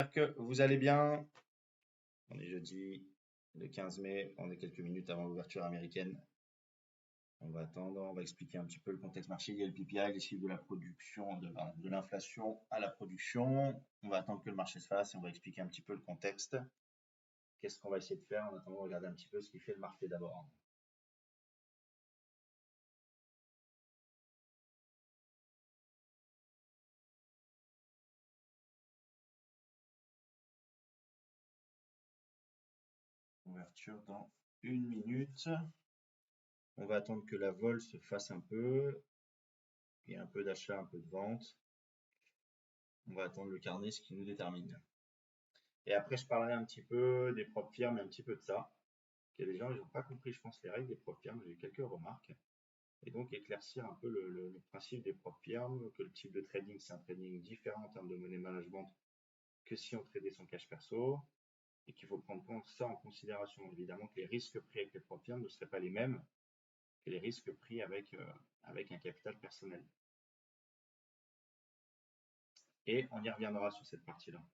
J'espère que vous allez bien. On est jeudi le 15 mai, on est quelques minutes avant l'ouverture américaine. On va attendre, on va expliquer un petit peu le contexte marché. Il y a le PPI, les chiffres de la production, de l'inflation à la production. On va attendre que le marché se fasse et on va expliquer un petit peu le contexte. Qu'est-ce qu'on va essayer de faire en attendant de regarder un petit peu ce qui fait le marché d'abord. Ouverture dans une minute. On va attendre que la vol se fasse un peu. Il y a un peu d'achat, un peu de vente. On va attendre le carnet, ce qui nous détermine. Et après, je parlerai un petit peu des propres firmes et un petit peu de ça. Il y a des gens, ils n'ont pas compris, je pense, les règles des propres firmes. J'ai eu quelques remarques. Et donc, éclaircir un peu le principe des propres firmes, que le type de trading, c'est un trading différent en termes de money management que si on tradait son cash perso. Et qu'il faut prendre ça en considération. Évidemment que les risques pris avec les propres firmes ne seraient pas les mêmes que les risques pris avec un capital personnel. Et on y reviendra sur cette partie-là.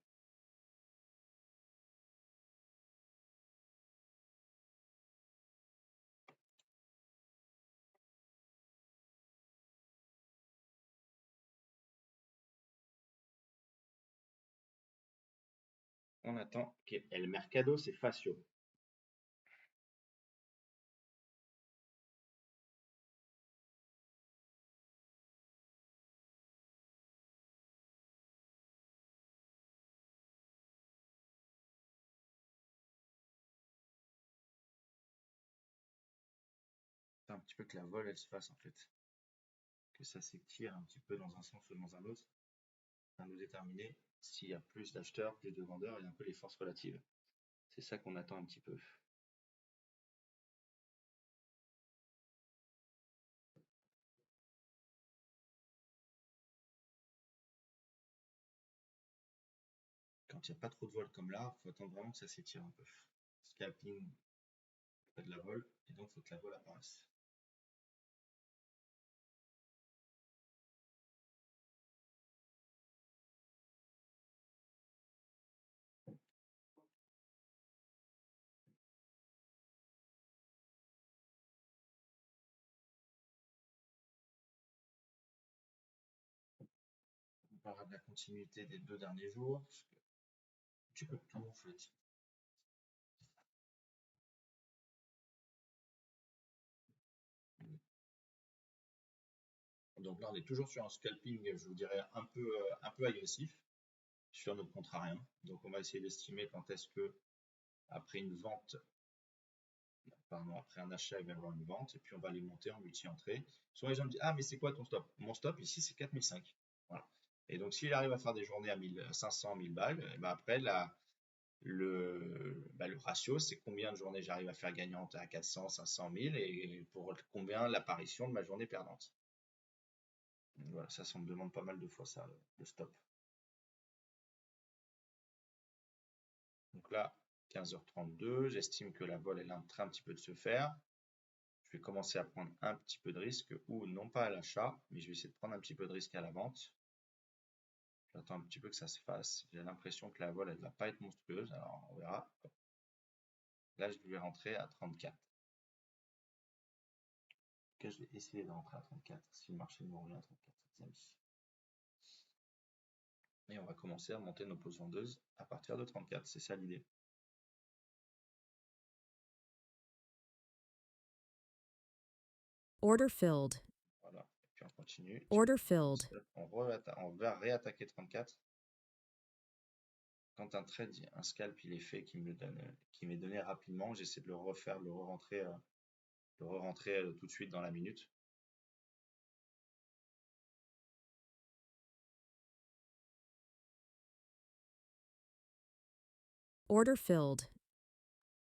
On attend que El Mercado, c'est Facio. Un petit peu que la vol, elle se fasse en fait. Que ça s'étire un petit peu dans un sens ou dans un autre. À nous déterminer s'il y a plus d'acheteurs, plus de vendeurs et un peu les forces relatives. C'est ça qu'on attend un petit peu. Quand il n'y a pas trop de vol comme là, il faut attendre vraiment que ça s'étire un peu. Scalping, pas de la vol, et donc il faut que la vol apparaisse. On parlera de la continuité des 2 derniers jours. Un petit peu de tout en fait. Donc là, on est toujours sur un scalping, je vous dirais, un peu agressif sur notre contrarien. Donc on va essayer d'estimer quand est-ce que, après une vente, pardon, après un achat, il va y avoir une vente, et puis on va les monter en multi-entrée. Souvent les gens me disent, ah mais c'est quoi ton stop? Mon stop ici c'est 4005. Voilà. Et donc s'il arrive à faire des journées à 1500, 1000 balles, et ben après le ratio c'est combien de journées j'arrive à faire gagnante à 400, 500, 1000 et pour combien l'apparition de ma journée perdante. Donc voilà, ça me demande pas mal de fois ça, le stop. Donc là, 15h32, j'estime que la vol est en train un petit peu de se faire. Je vais commencer à prendre un petit peu de risque, ou non pas à l'achat, mais je vais essayer de prendre un petit peu de risque à la vente. J'attends un petit peu que ça se fasse. J'ai l'impression que la vol, elle ne va pas être monstrueuse, alors on verra. Là, je vais rentrer à 34. Je vais essayer de rentrer à 34 si le marché nous revient à 34, les amis. Et on va commencer à monter nos pauses vendeuses à partir de 34, c'est ça l'idée. Order filled. Voilà, et puis on continue. Order filled. On va réattaquer 34. Quand un trade, un scalp, il est fait, qui m'est donné rapidement, j'essaie de le refaire, de le re-rentrer tout de suite dans la minute. Order filled.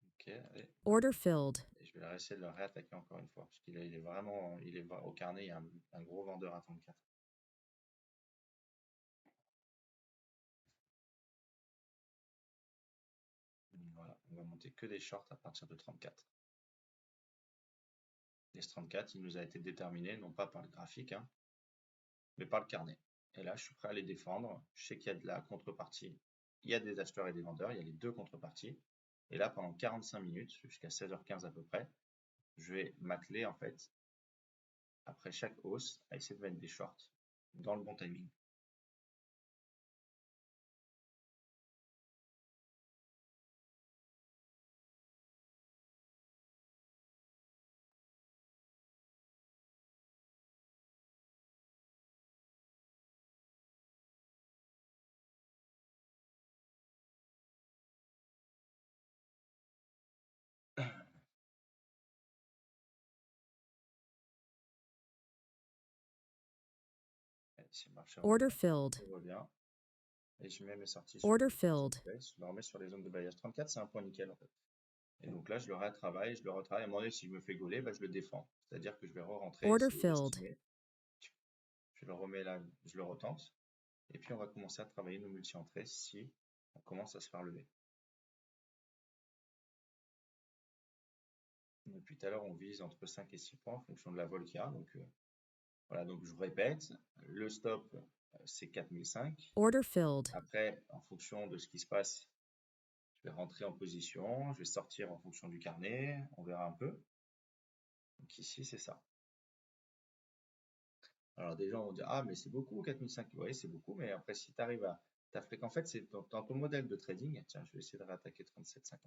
Ok, allez. Order filled. Et je vais essayer de le réattaquer encore une fois, parce qu'il est vraiment, au carnet, il y a un gros vendeur à 34. Voilà, on va monter que des shorts à partir de 34. Les 34, il nous a été déterminé, non pas par le graphique, hein, mais par le carnet. Et là, je suis prêt à les défendre. Je sais qu'il y a de la contrepartie il y a des acheteurs et des vendeurs, il y a les deux contreparties. Et là, pendant 45 minutes, jusqu'à 16h15 à peu près, je vais m'atteler en fait, après chaque hausse, à essayer de mettre des shorts dans le bon timing. Si le marché Order filled. revient, et je mets mes sorties Order filled. je le remets sur les zones de balayage. 34, c'est un point nickel en fait. Et donc là, je le retravaille, je le retravaille. À un moment donné, si je me fais gauler, je le défends. C'est-à-dire que je vais re-rentrer, Order essayer filled. d'estimer. Je le remets là, je le retente. Et puis, on va commencer à travailler nos multi-entrées si on commence à se faire lever. Depuis tout à l'heure, on vise entre 5 et 6 points en fonction de la vol qu'il y a. Donc, voilà, donc je répète, le stop, c'est 4005. Order filled. Après, en fonction de ce qui se passe, je vais rentrer en position, je vais sortir en fonction du carnet, on verra un peu. Donc ici, c'est ça. Alors des gens vont dire, ah mais c'est beaucoup 4005. Oui, c'est beaucoup, mais après si tu arrives à en fait, c'est dans ton modèle de trading, tiens, je vais essayer de réattaquer 37,50.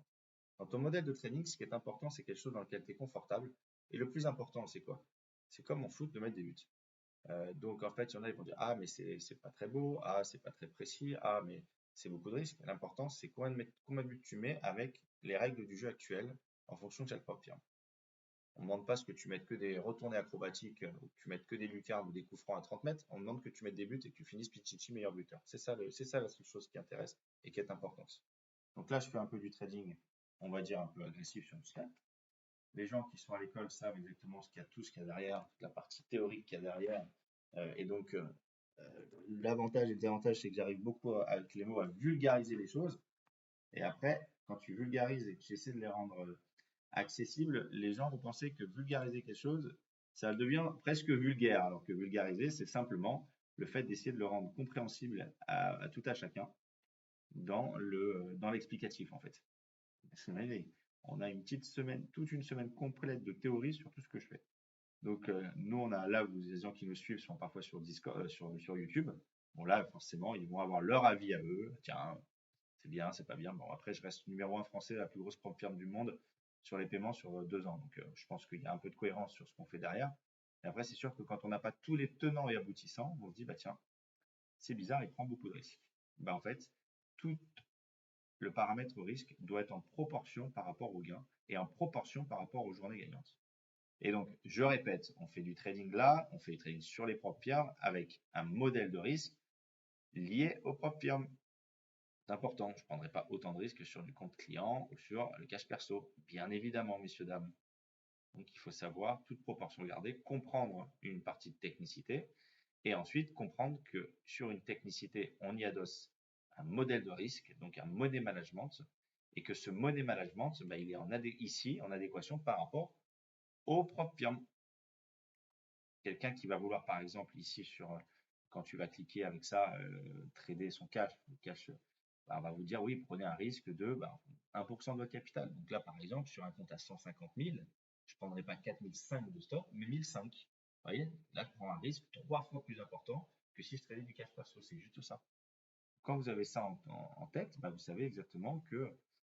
Dans ton modèle de trading, ce qui est important, c'est quelque chose dans lequel tu es confortable. Et le plus important, c'est quoi? C'est comme en foot de mettre des buts. Donc en fait, il y en a, ils vont dire, ah mais c'est pas très beau, ah c'est pas très précis, ah mais c'est beaucoup de risques. L'important, c'est combien de buts tu mets avec les règles du jeu actuel en fonction de chaque propre firme. On ne demande pas ce que tu mettes que des retournées acrobatiques, ou que tu mettes que des lucarnes ou des coups francs à 30 mètres. On demande que tu mettes des buts et que tu finisses Pichichi meilleur buteur. C'est ça la seule chose qui intéresse et qui est importante. Donc là, je fais un peu du trading, on va dire un peu agressif sur le scalp. Les gens qui sont à l'école savent exactement tout ce qu'il y a derrière, toute la partie théorique qu'il y a derrière. Et donc, l'avantage et le désavantage, c'est que j'arrive beaucoup avec les mots à vulgariser les choses. Et après, quand tu vulgarises et que tu essaies de les rendre accessibles, les gens vont penser que vulgariser quelque chose, ça devient presque vulgaire, alors que vulgariser, c'est simplement le fait d'essayer de le rendre compréhensible à tout à chacun dans l'explicatif en fait. On a une petite semaine, toute une semaine complète de théorie sur tout ce que je fais. Donc nous, on a là, les gens qui nous suivent sont parfois sur Discord, sur YouTube. Bon là, forcément, ils vont avoir leur avis à eux. Tiens, c'est bien, c'est pas bien. Bon, après, je reste numéro 1 français, la plus grosse propre firme du monde sur les paiements sur 2 ans. Donc, je pense qu'il y a un peu de cohérence sur ce qu'on fait derrière. Et après, c'est sûr que quand on n'a pas tous les tenants et aboutissants, on se dit, bah tiens, c'est bizarre, il prend beaucoup de risques. Bah en fait, tout le paramètre risque doit être en proportion par rapport aux gains et en proportion par rapport aux journées gagnantes. Et donc, je répète, on fait du trading là, on fait du trading sur les propres firmes avec un modèle de risque lié aux propres firmes. C'est important, je ne prendrai pas autant de risques sur du compte client ou sur le cash perso, bien évidemment, messieurs, dames. Donc, il faut savoir, toute proportion gardée, comprendre une partie de technicité et ensuite comprendre que sur une technicité, on y adosse un modèle de risque, donc un money management, et que ce money management, il est ici en adéquation par rapport aux propres firmes. Quelqu'un qui va vouloir, par exemple, ici, quand tu vas cliquer avec ça, trader son cash, le cash, on va vous dire, oui, prenez un risque de 1% de votre capital. Donc là, par exemple, sur un compte à 150 000, je ne prendrai pas 4 500 de stop, mais 1 500. Vous voyez, là, je prends un risque 3 fois plus important que si je tradais du cash perso. C'est juste ça. Quand vous avez ça en tête, vous savez exactement que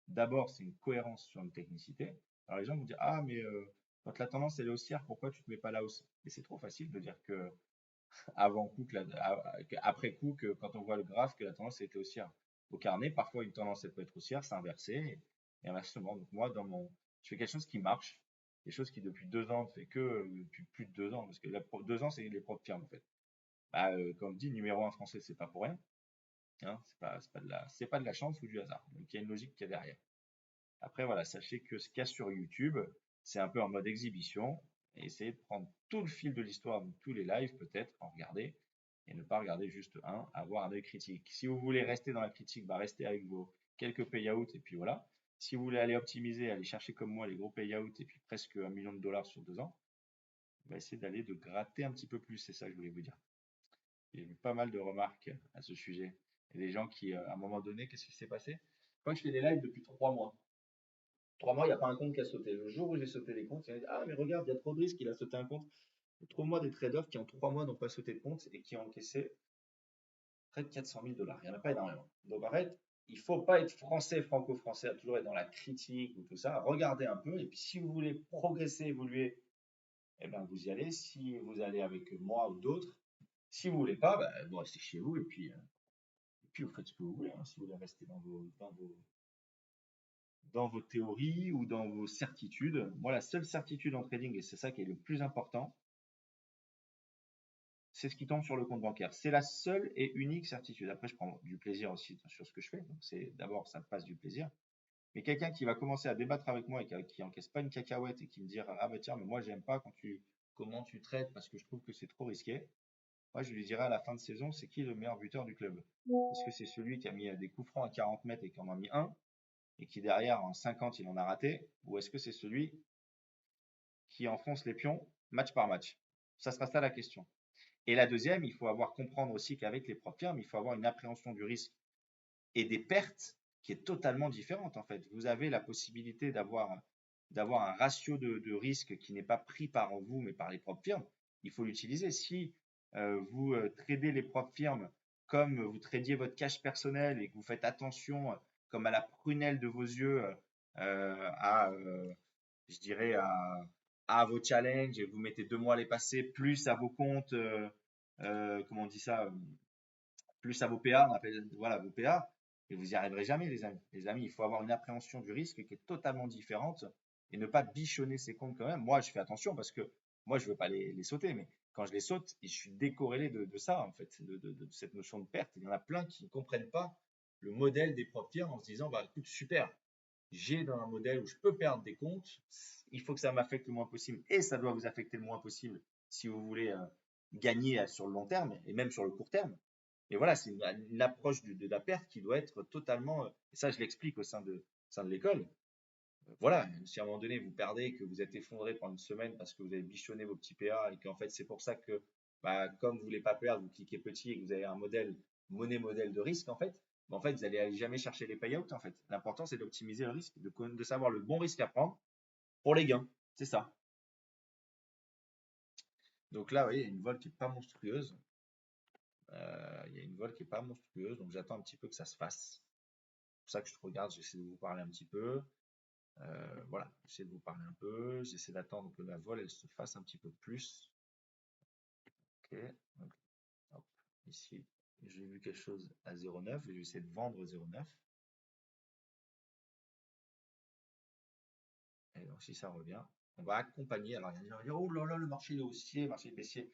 d'abord, c'est une cohérence sur une technicité. Alors les gens vont dire, ah, mais quand la tendance elle est haussière, pourquoi tu ne te mets pas la hausse? Et c'est trop facile de dire que avant coup, après coup, que quand on voit le graphe, que la tendance était haussière. Au carnet, parfois une tendance elle peut être haussière, c'est inversé, et inversement. Donc moi, je fais quelque chose qui marche, quelque chose qui depuis 2 ans fait que depuis plus de 2 ans, parce que 2 ans c'est les propres firmes en fait. Comme dit, numéro 1 français, c'est pas pour rien. Hein, c'est pas de la chance ou du hasard. Donc il y a une logique qui est derrière. Après, voilà, sachez que ce qu'il y a sur YouTube, c'est un peu en mode exhibition. Et essayez de prendre tout le fil de l'histoire, de tous les lives peut-être, en regarder, et ne pas regarder juste un, avoir un œil critique. Si vous voulez rester dans la critique, restez avec vos quelques payouts, et puis voilà. Si vous voulez aller optimiser, aller chercher comme moi les gros payouts, et puis presque $1 million sur 2 ans, essayez d'aller de gratter un petit peu plus, c'est ça que je voulais vous dire. J'ai vu pas mal de remarques à ce sujet. Il y a des gens qui, à un moment donné, qu'est-ce qui s'est passé? Moi, je fais des lives depuis 3 mois. 3 mois, il n'y a pas un compte qui a sauté. Le jour où j'ai sauté les comptes, il y a dit, ah, mais regarde, il y a trop de risques, il a sauté un compte. Trouve-moi des traders qui en 3 mois n'ont pas sauté de compte et qui ont encaissé près de 400 000 $. Il n'y en a pas énormément. Donc en fait, il ne faut pas être français, franco-français, à toujours être dans la critique ou tout ça. Regardez un peu et puis si vous voulez progresser, évoluer, eh ben, vous y allez. Si vous allez avec moi ou d'autres, si vous voulez pas, ben, vous restez chez vous et puis vous faites ce que vous voulez. Hein, si vous voulez rester dans vos théories ou dans vos certitudes. Moi, la seule certitude en trading, et c'est ça qui est le plus important, c'est ce qui tombe sur le compte bancaire. C'est la seule et unique certitude. Après, je prends du plaisir aussi sur ce que je fais. Donc, c'est d'abord, ça me passe du plaisir. Mais quelqu'un qui va commencer à débattre avec moi et qui encaisse pas une cacahuète et qui me dit ah bah tiens, mais moi j'aime pas comment tu traites parce que je trouve que c'est trop risqué. Moi, je lui dirai à la fin de saison, c'est qui le meilleur buteur du club? Est-ce que c'est celui qui a mis des coups francs à 40 mètres et qui en a mis un et qui derrière en 50 il en a raté? Ou est-ce que c'est celui qui enfonce les pions match par match? Ça sera ça la question. Et la deuxième, il faut comprendre aussi qu'avec les propres firmes, il faut avoir une appréhension du risque et des pertes qui est totalement différente en fait. Vous avez la possibilité d'avoir un ratio de risque qui n'est pas pris par vous mais par les propres firmes. Il faut l'utiliser. Si vous tradez les propres firmes comme vous tradiez votre cash personnel et que vous faites attention comme à la prunelle de vos yeux je dirais à vos challenges et vous mettez 2 mois à les passer plus à vos comptes comment on dit ça plus à vos PA, on appelle voilà vos PA, et vous n'y arriverez jamais, les amis. Les amis, il faut avoir une appréhension du risque qui est totalement différente et ne pas bichonner ses comptes quand même. Moi, je fais attention parce que moi, je veux pas les sauter, mais quand je les saute, je suis décorrélé de ça, en fait, de cette notion de perte. Il y en a plein qui ne comprennent pas le modèle des propres tiers en se disant, bah, écoute, super, j'ai dans un modèle où je peux perdre des comptes, il faut que ça m'affecte le moins possible et ça doit vous affecter le moins possible si vous voulez gagner sur le long terme et même sur le court terme. Et voilà, c'est une approche de la perte qui doit être totalement, et ça je l'explique au sein de l'école. Voilà, si à un moment donné vous perdez, que vous êtes effondré pendant une semaine parce que vous avez bichonné vos petits PA et qu'en fait c'est pour ça que, bah, comme vous voulez pas perdre, vous cliquez petit et que vous avez un monnaie modèle de risque en fait, bah, en fait vous n'allez jamais chercher les payouts en fait. L'important c'est d'optimiser le risque, de savoir le bon risque à prendre pour les gains. C'est ça. Donc là, vous voyez, il y a une vol qui est pas monstrueuse. Il y a une vol qui est pas monstrueuse, donc j'attends un petit peu que ça se fasse. C'est pour ça que je te regarde, j'essaie de vous parler un petit peu. Voilà, j'essaie de vous parler un peu, j'essaie d'attendre que la vol elle se fasse un petit peu plus. Ok, donc, hop, ici, j'ai vu quelque chose à 0,9 et je vais essayer de vendre 0,9. Et donc si ça revient, on va accompagner. Alors il y a des gens qui disent, oh là là, le marché est haussier, le marché est baissier.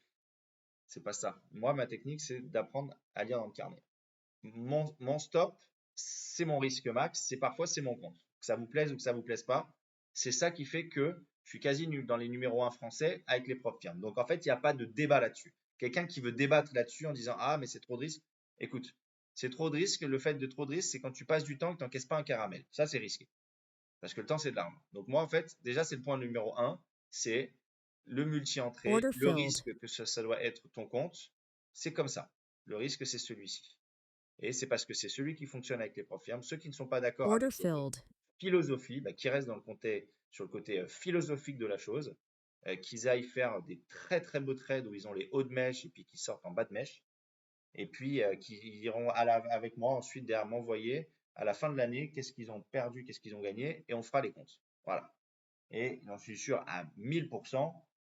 C'est pas ça. Moi, ma technique, c'est d'apprendre à lire dans le carnet. Mon stop, c'est mon risque max, parfois c'est mon compte. Que ça vous plaise ou que ça vous plaise pas, c'est ça qui fait que je suis quasi dans les numéros 1 français avec les propres firmes. Donc en fait, il n'y a pas de débat là-dessus. Quelqu'un qui veut débattre là-dessus en disant ah mais c'est trop de risque, écoute, c'est trop de risque. Le fait de trop de risque, c'est quand tu passes du temps que tu n'encaisses pas un caramel. Ça c'est risqué. Parce que le temps c'est de l'argent. Donc moi en fait, déjà c'est le point numéro 1, c'est le multi-entrée, Order le filled. risque que ça doit être ton compte. C'est comme ça. Le risque c'est celui-ci. Et c'est parce que c'est celui qui fonctionne avec les propres firmes. Ceux qui ne sont pas d'accord Order avec cette filled. philosophie, bah, qui restent sur le côté philosophique de la chose, qu'ils aillent faire des très très beaux trades où ils ont les hauts de mèche et puis qui sortent en bas de mèche. Et puis qui iront avec moi ensuite derrière m'envoyer à la fin de l'année qu'est-ce qu'ils ont perdu, qu'est-ce qu'ils ont gagné et on fera les comptes. Voilà. Et j'en suis sûr à 1000%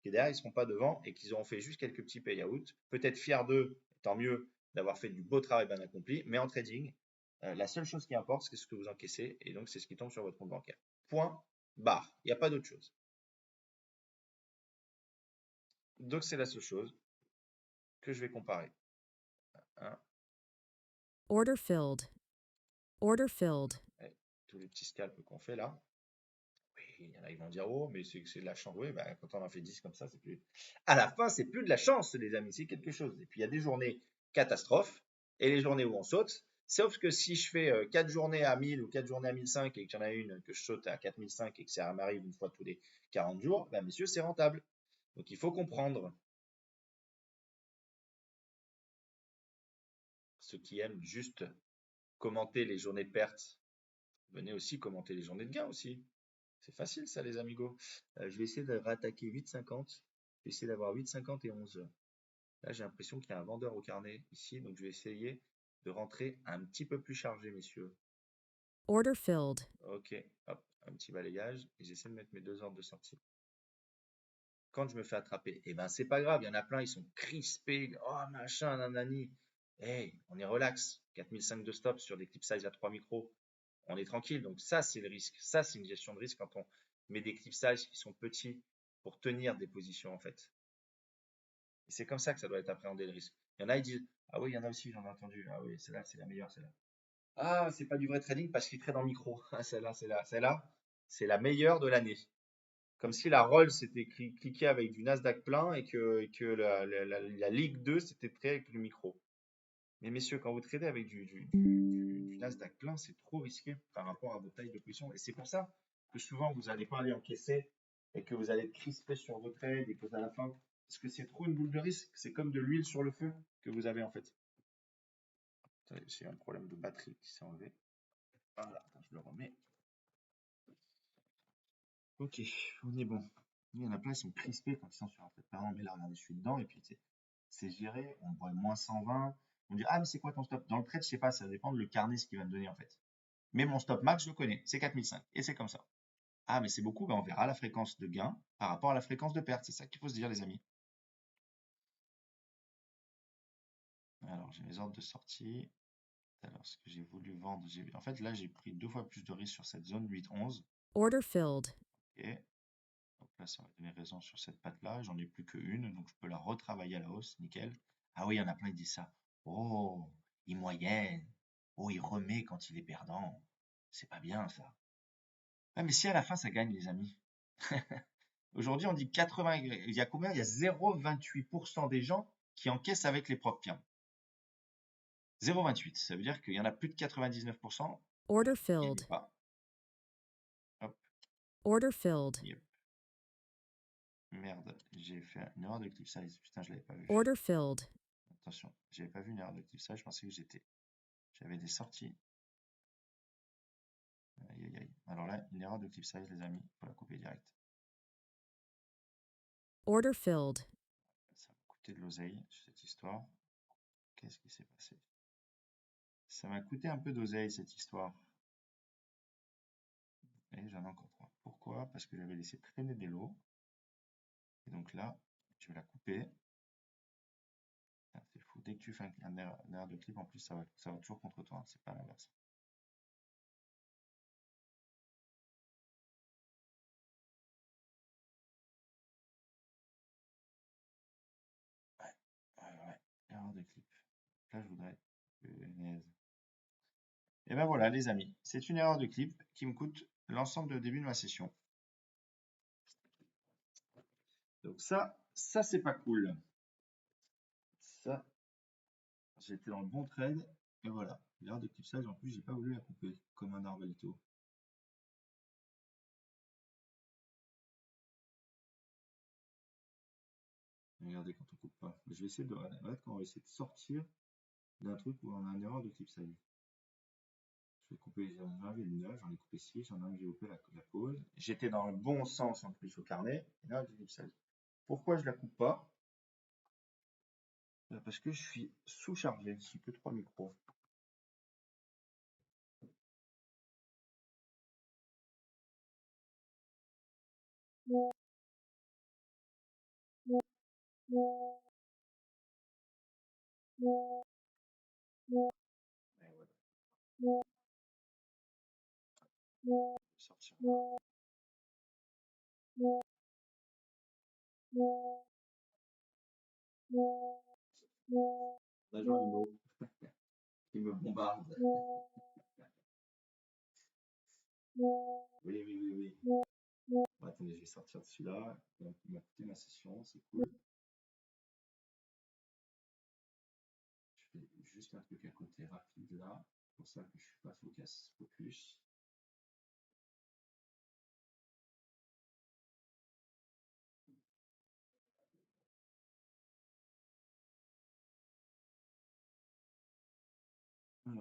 que derrière ils ne seront pas devant et qu'ils auront fait juste quelques petits payouts. Peut-être fiers d'eux, tant mieux d'avoir fait du beau travail bien accompli, mais en trading, la seule chose qui importe, c'est ce que vous encaissez et donc c'est ce qui tombe sur votre compte bancaire. Point, barre. Il n'y a pas d'autre chose. Donc c'est la seule chose que je vais comparer. Hein. Order filled. Order filled. Et tous les petits scalps qu'on fait là. Oui, il y en a qui vont dire oh mais c'est de la chance. Oui, bah, quand on en fait 10 comme ça, c'est plus. À la fin, c'est plus de la chance, les amis, c'est quelque chose. Et puis il y a des journées catastrophes et les journées où on saute. Sauf que si je fais 4 journées à 1000 ou 4 journées à 1005 et qu'il y en a une que je saute à 4005 et que ça m'arrive une fois tous les 40 jours, ben messieurs, c'est rentable. Donc il faut comprendre ceux qui aiment juste commenter les journées de perte, venez aussi commenter les journées de gain aussi. C'est facile ça les amigos. Je vais essayer de rattaquer 8,50. Je vais essayer d'avoir 8,50 et 11. Là j'ai l'impression qu'il y a un vendeur au carnet ici, donc je vais essayer de rentrer un petit peu plus chargé messieurs. Order filled. Ok, hop, un petit balayage et j'essaie de mettre mes 2 ordres de sortie. Quand je me fais attraper, eh ben c'est pas grave, il y en a plein, ils sont crispés, oh machin, nanani. Hey, on est relax, 4005 de stop sur des clip size à 3 micros, on est tranquille. Donc ça c'est le risque, ça c'est une gestion de risque quand on met des clip size qui sont petits pour tenir des positions en fait. Et c'est comme ça que ça doit être appréhendé le risque. Il y en a, ils disent, ah oui, il y en a aussi, j'en ai entendu, ah oui, celle-là c'est la meilleure, celle-là. Ah, c'est pas du vrai trading parce qu'il trade en micro. Ah, celle-là, c'est la meilleure de l'année. Comme si la Rolls s'était cliquée avec du Nasdaq plein et que la Ligue 2 s'était tradée avec le micro. Mais messieurs, quand vous tradez avec du Nasdaq plein, c'est trop risqué par rapport à vos tailles de position. Et c'est pour ça que souvent vous n'allez pas aller encaisser et que vous allez être crispé sur vos trades et que à la fin, parce que c'est trop une boule de risque. C'est comme de l'huile sur le feu que vous avez en fait. J'ai un problème de batterie qui s'est enlevé. Voilà, attends, je le remets. Ok, on est bon. Il y en a plein, ils sont crispés quand ils sont sur un trade. Par exemple, mais là, regardez, je suis dedans et puis c'est géré. On voit moins 120. On dit, ah, mais c'est quoi ton stop? Dans le trade, je sais pas, ça dépend de le carnet, ce qu'il va me donner en fait. Mais mon stop max, je le connais, c'est 4005 et c'est comme ça. Ah, mais c'est beaucoup, ben on verra la fréquence de gain par rapport à la fréquence de perte. C'est ça qu'il faut se dire, les amis. Alors, j'ai mes ordres de sortie. Alors, ce que j'ai voulu vendre, en fait, là, j'ai pris 2 fois plus de risque sur cette zone 8-11. Order filled. Ok. Donc là, ça va donner raison sur cette patte-là. J'en ai plus qu'une, donc je peux la retravailler à la hausse. Nickel. Ah oui, il y en a plein qui disent ça. Oh, il moyenne. Oh, il remet quand il est perdant. C'est pas bien, ça. Ah, mais si à la fin, ça gagne, les amis. Aujourd'hui, on dit 80. Il y a combien? Il y a 0,28% des gens qui encaissent avec les propres firmes. 0,28. Ça veut dire qu'il y en a plus de 99%. Order Il filled. pas. Hop. Order filled. Yep. Merde, j'ai fait une erreur de clip size. Putain, je l'avais pas vu. Order filled. Attention, j'avais pas vu une erreur de clip size. Je pensais que j'avais des sorties. Aïe, aïe, aïe. Alors là, une erreur de clip size, les amis. Faut la couper direct. Order filled. Ça m'a coûté de l'oseille, cette histoire. Qu'est-ce qui s'est passé? Ça m'a coûté un peu d'oseille, cette histoire. Et j'en ai encore 3. Pourquoi? Parce que j'avais laissé traîner des lots. Et donc là, je vais la couper. C'est fou. Dès que tu fais une erreur de clip, en plus, ça va toujours contre toi. C'est pas l'inverse. Ouais. Erreur de clip. Là, je voudrais. Et ben voilà, les amis. C'est une erreur de clip qui me coûte l'ensemble de début de ma session. Donc ça c'est pas cool. Ça, j'étais dans le bon trade. Et voilà. L'erreur de clip size, en plus, j'ai pas voulu la couper comme un arbalito. Regardez quand on coupe pas. Je vais essayer de. Regarde quand on va essayer de sortir d'un truc où on a une erreur de clip size. Je vais couper, j'en ai enlevé une 9, j'en ai coupé 6, j'en ai enlevé la pause. J'étais dans le bon sens en plus au carnet. Et là, de clip size. Pourquoi je la coupe pas? Parce que je suis sous-chargé, je suis que 3 micros. Sortir. L'agent Imo qui me bombarde. Oui. Bon, attendez, je vais sortir de celui-là. Il m'a coûté ma session, c'est cool. Je fais juste un truc à côté rapide là. C'est pour ça que je suis pas focus.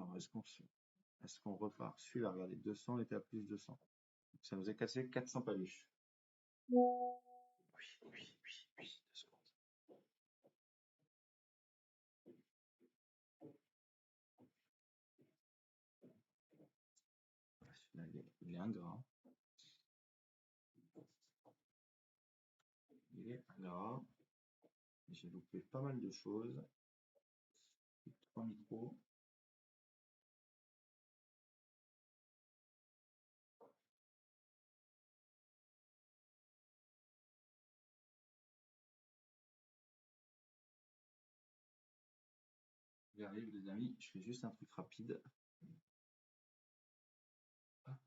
Alors, est-ce qu'on repart? Celui-là, regardez, 200 était à plus 200. Ça nous a cassé 400 paluches. Oui, 2 secondes. Celui-là, il est ingrat. Il est ingrat. J'ai loupé pas mal de choses. 3 micros. J'arrive les amis, je fais juste un truc rapide. Hop.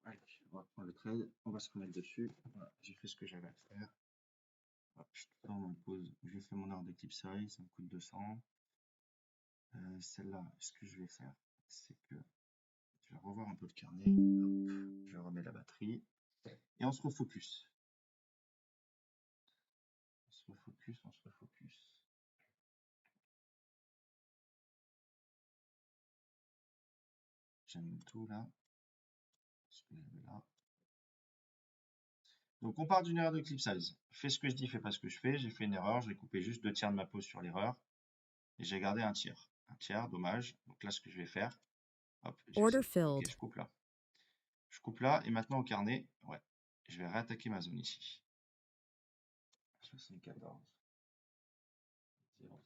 Allez, on va prendre le trade, on va se remettre dessus. Voilà, j'ai fait ce que j'avais à faire. Hop, je suis tout le temps en pause. J'ai fait mon heure de clip size, ça me coûte 200. Celle-là, ce que je vais faire, c'est que je vais revoir un peu le carnet. Hop, je remets la batterie et on se refocus. On se refocus, on se refocus. J'aime tout là. Ce que j'avais là. Donc on part d'une erreur de clip size. Fais ce que je dis, fais pas ce que je fais. J'ai fait une erreur, j'ai coupé juste 2 tiers de ma pause sur l'erreur. Et j'ai gardé un tiers. Un tiers, dommage. Donc là, ce que je vais faire, hop, Order ok, filled. je coupe là. Je coupe là, et maintenant au carnet, ouais, je vais réattaquer ma zone ici. 74. 0,5.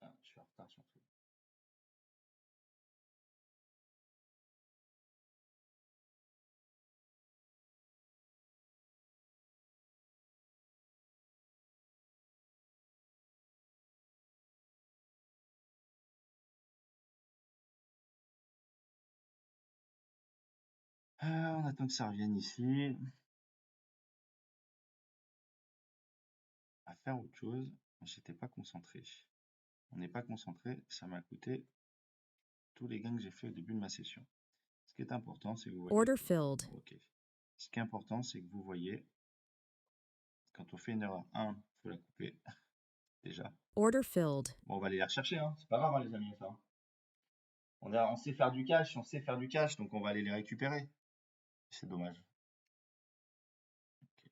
Ah, je suis en retard sur tout. On attend que ça revienne ici. À faire autre chose, j'étais pas concentré. On n'est pas concentré, ça m'a coûté tous les gains que j'ai fait au début de ma session. Ce qui est important, c'est que vous voyez. Order filled. Ok. Ce qui est important, c'est que vous voyez, quand on fait une erreur 1, il faut la couper. Déjà. Order filled. Bon, on va aller la rechercher, hein. C'est pas grave, hein, les amis, ça. On sait faire du cash, donc on va aller les récupérer. C'est dommage. Okay.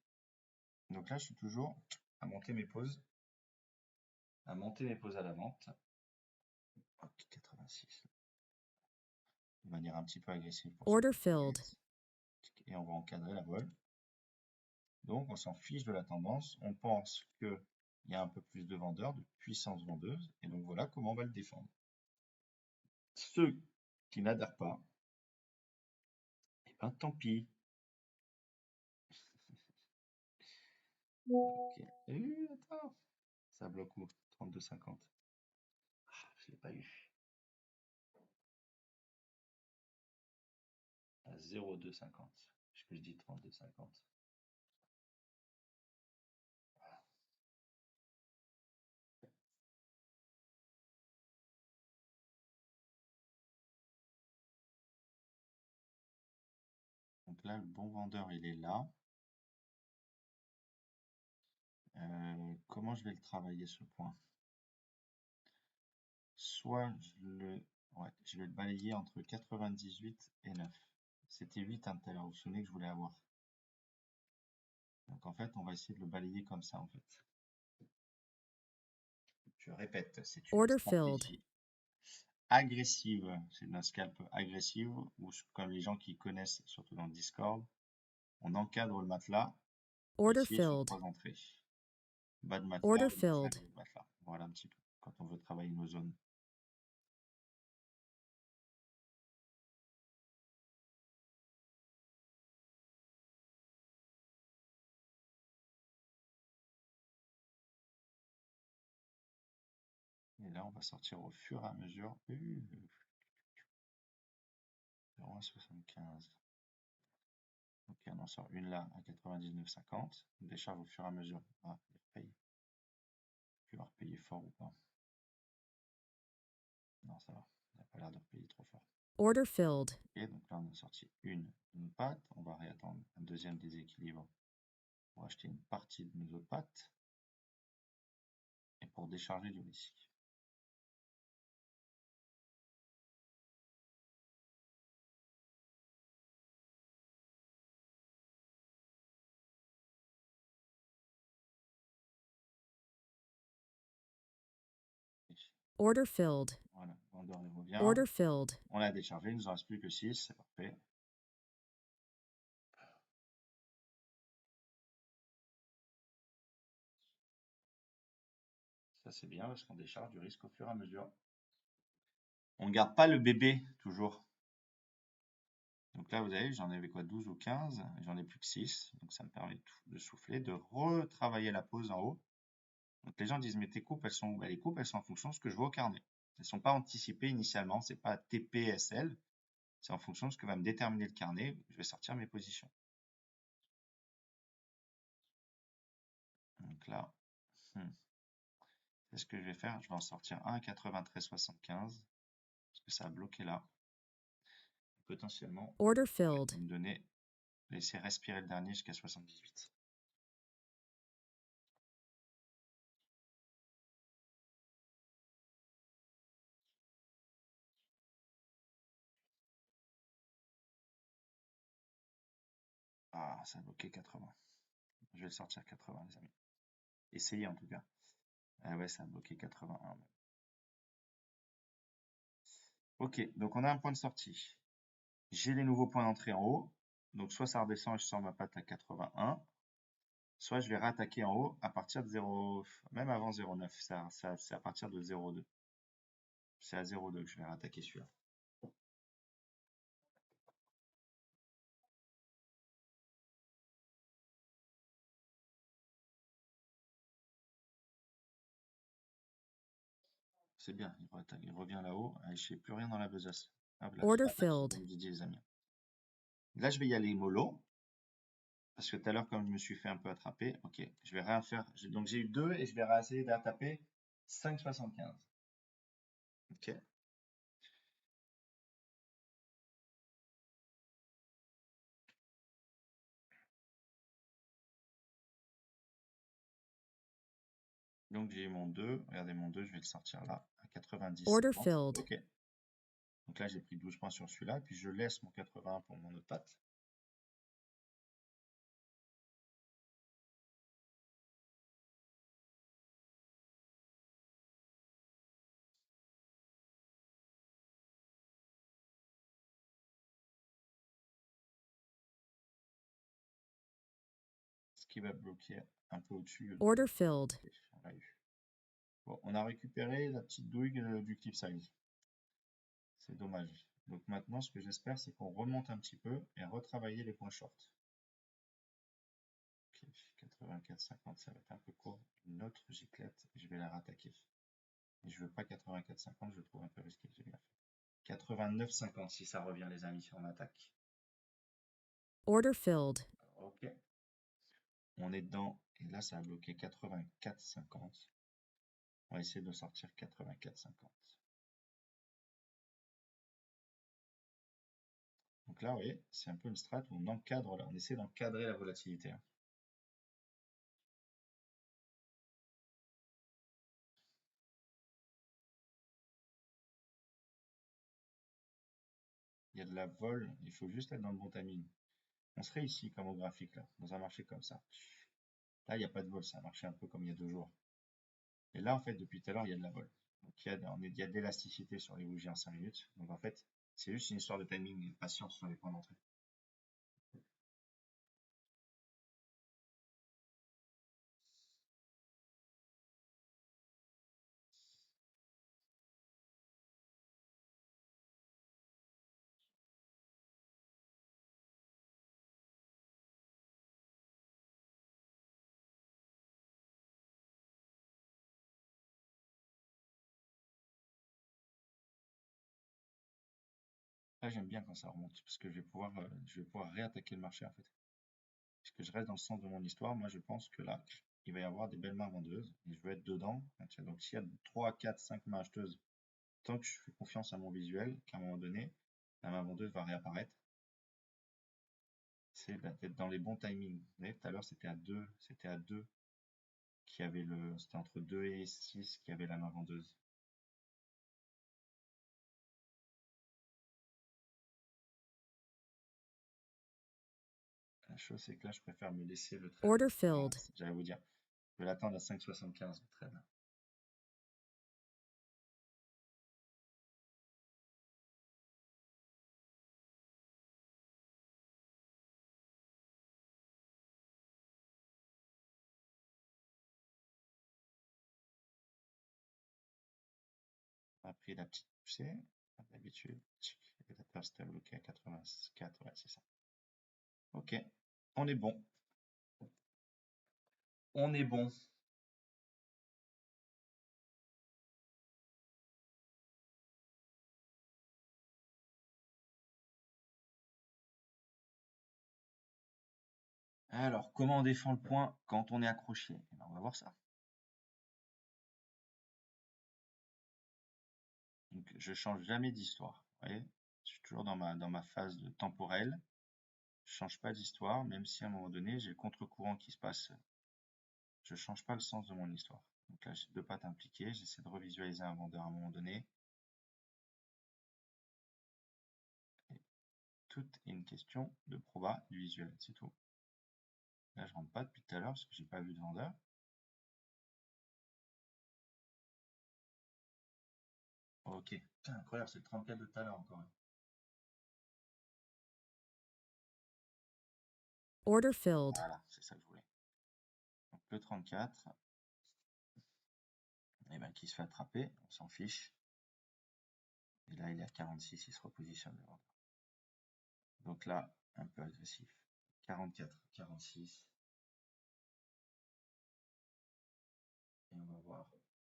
Donc là, je suis toujours à monter mes pauses. À monter mes pauses à la vente. Hop, 86. De manière un petit peu agressive. Order filled. Et on va encadrer la vol. Donc, on s'en fiche de la tendance. On pense qu'il y a un peu plus de vendeurs, de puissance vendeuse. Et donc, voilà comment on va le défendre. Ceux qui n'adhèrent pas, eh ben, tant pis. Okay. Attends. Ça bloque où? 32,50. Ah, je l'ai pas eu. À 0,250. Ce que je dis 32,50. Donc là, le bon vendeur, il est là. Comment je vais le travailler, ce point? Soit je le Ouais, je vais le balayer entre 98 et 9. C'était 8 hein, tout à l'heure, vous vous souvenez que je voulais avoir. Donc en fait, on va essayer de le balayer comme ça en fait. Je répète, c'est une Order filled. stratégie agressive. C'est un scalp agressive ou comme les gens qui connaissent, surtout dans le Discord, on encadre le matelas. Order Ici, sur filled. 3 entrées. Bas de matelas, Order haut de matelas, filled. milieu de matelas. Voilà un petit peu quand on veut travailler nos zones. Et là, on va sortir au fur et à mesure. 0,75. Ok, on en sort une là à 99,50. On décharge au fur et à mesure. Ah, il repaye. Tu vas repayer fort ou pas? Non, ça va. Il n'a pas l'air de repayer trop fort. Order filled. Ok, donc là, on a sorti une patte. On va réattendre un deuxième déséquilibre pour acheter une partie de nos autres pattes et pour décharger du risque. Order filled. Voilà, vendeur il revient. Order filled. On l'a déchargé, il nous en reste plus que 6, c'est parfait. Ça c'est bien parce qu'on décharge du risque au fur et à mesure. On ne garde pas le bébé toujours. Donc là, vous avez, j'en avais quoi, 12 ou 15, j'en ai plus que 6. Donc ça me permet de souffler, de retravailler la pose en haut. Donc les gens disent, mais tes coupes, elles sont, bah, les coupes, elles sont en fonction de ce que je vois au carnet. Elles ne sont pas anticipées initialement, c'est pas TPSL. C'est en fonction de ce que va me déterminer le carnet. Je vais sortir mes positions. Donc là, c'est ce que je vais faire. Je vais en sortir un à 93,75 parce que ça a bloqué là. Potentiellement, Order filled. me donner, laisser respirer le dernier jusqu'à 78. Ah, ça a bloqué 80. Je vais le sortir 80, les amis. Essayez en tout cas. Ah ouais, ça a bloqué 81. Ok, donc on a un point de sortie. J'ai les nouveaux points d'entrée en haut. Donc soit ça redescend et je sors ma patte à 81. Soit je vais réattaquer en haut à partir de 0, même avant 0,9. C'est à partir de 0,2. C'est à 0,2 que je vais réattaquer celui-là. C'est bien, il revient là-haut. Je ne sais plus rien dans la besace. Hop là, Order c'est l'attaque filled. comme Didier, les amis. Là, je vais y aller mollo. Parce que tout à l'heure, comme je me suis fait un peu attraper, ok, je vais rien faire. Donc j'ai eu 2 et je vais essayer d'attaper 5,75. Ok. Donc j'ai eu mon 2. Regardez mon 2, je vais le sortir là à 90. Order filled. Ok. Donc là, j'ai pris 12 points sur celui-là. Puis je laisse mon 80 pour mon autre patte. Ce qui va bloquer un peu au-dessus. Order filled. Ok, on l'a eu. Bon, on a récupéré la petite douille du clip size. C'est dommage. Donc maintenant, ce que j'espère, c'est qu'on remonte un petit peu et retravailler les points short. Ok, 84,50, ça va être un peu court. Une autre giclette, je vais la rattaquer. Et je veux pas 84,50, je le trouve un peu risqué. J'ai bien fait. 89,50 si ça revient, les amis, on attaque. Order filled. Ok. On est dedans. Et là, ça a bloqué 84,50. On va essayer de sortir 84,50. Donc là, vous voyez, c'est un peu une strat où on encadre, là, on essaie d'encadrer la volatilité. Hein. il y a de la vol, il faut juste être dans le bon timing. On serait ici, comme au graphique, là, dans un marché comme ça. Là, il n'y a pas de vol, ça a marché un peu comme il y a 2 jours. Et là, en fait, depuis tout à l'heure, il y a de la vol. Donc, il y a de l'élasticité sur les bougies en 5 minutes. Donc, en fait, c'est juste une histoire de timing et de patience sur les points d'entrée. Là, j'aime bien quand ça remonte, parce que je vais pouvoir réattaquer le marché, en fait. Parce que je reste dans le sens de mon histoire. Moi, je pense que là, il va y avoir des belles mains vendeuses, et je veux être dedans. Donc, s'il y a 3, 4, 5 mains acheteuses, tant que je fais confiance à mon visuel, qu'à un moment donné, la main vendeuse va réapparaître, c'est d'être dans les bons timings. Vous voyez, tout à l'heure, c'était à 2 c'était entre 2 et 6 qui avait la main vendeuse. La chose, c'est que là, je préfère me laisser le trade. Order filled. J'allais vous dire, je vais l'attendre à 5,75 le trade. On a pris la petite poussée, comme d'habitude. Et la place était bloquée à 84, ouais, c'est ça. Ok, on est bon. On est bon. Alors, comment on défend le point quand on est accroché? Eh ben, on va voir ça. Donc, je change jamais d'histoire. Vous voyez, je suis toujours dans ma phase de temporelle. Je change pas d'histoire, même si à un moment donné, j'ai le contre-courant qui se passe. Je change pas le sens de mon histoire. Donc là, j'ai 2 pattes impliquées. J'essaie de revisualiser un vendeur à un moment donné. Et tout est une question de proba du visuel, c'est tout. Là, je rentre pas depuis tout à l'heure parce que j'ai pas vu de vendeur. Ok. Putain, incroyable, c'est le 34 de tout à l'heure encore. Order filled. Voilà, c'est ça que je voulais. Donc le 34, eh ben, qui se fait attraper, on s'en fiche. Et là, il est à 46, il se repositionne le vendeur. Donc là, un peu agressif. 44, 46. Et on va voir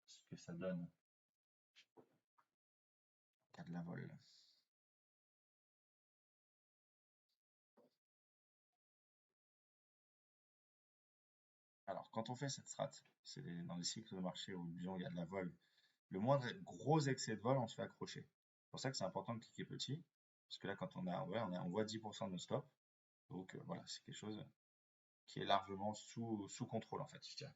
ce que ça donne. Il y a de la vol. Alors, quand on fait cette strat, c'est dans les cycles de marché où disons il y a de la vol, le moindre gros excès de vol, on se fait accrocher. C'est pour ça que c'est important de cliquer petit, parce que là, quand on voit 10% de nos stops, donc voilà, c'est quelque chose qui est largement sous contrôle en fait, je dirais.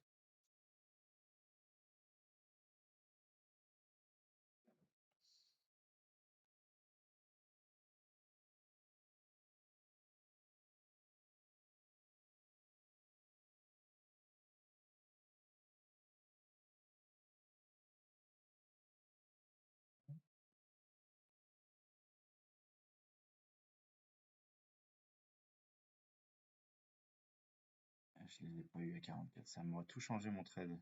Je ne l'ai pas eu à 44, ça m'aurait tout changé mon trade.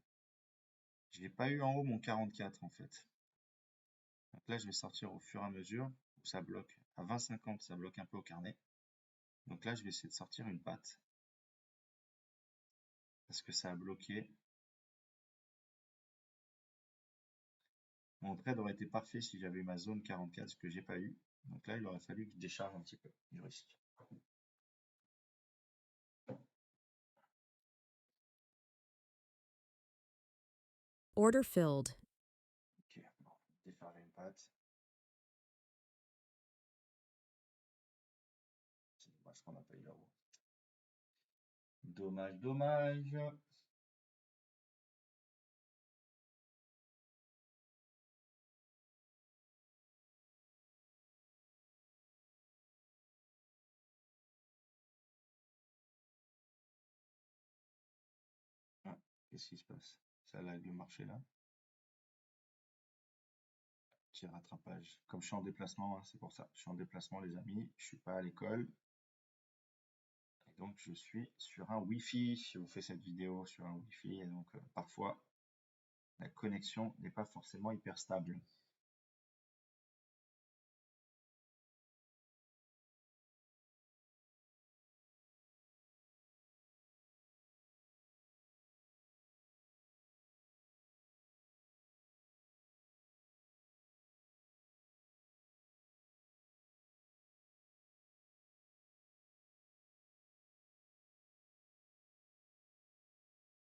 Je l'ai pas eu en haut mon 44 en fait. Donc là, je vais sortir au fur et à mesure où ça bloque. À 20,50, ça bloque un peu au carnet. Donc là, je vais essayer de sortir une patte. Parce que ça a bloqué. Mon trade aurait été parfait si j'avais eu ma zone 44, ce que j'ai pas eu. Donc là, il aurait fallu que je décharge un petit peu du risque. Order filled. Ok, bon, décharger une patte. C'est dommage qu'on n'a pas eu la roue. Dommage, dommage. Qu'est-ce qui se passe? Ça lag le marché là. Petit rattrapage. Comme je suis en déplacement, hein, c'est pour ça. Je suis en déplacement, les amis. Je suis pas à l'école. Et donc, je suis sur un Wi-Fi. Je vous fais cette vidéo sur un Wi-Fi. Et donc, parfois, la connexion n'est pas forcément hyper stable.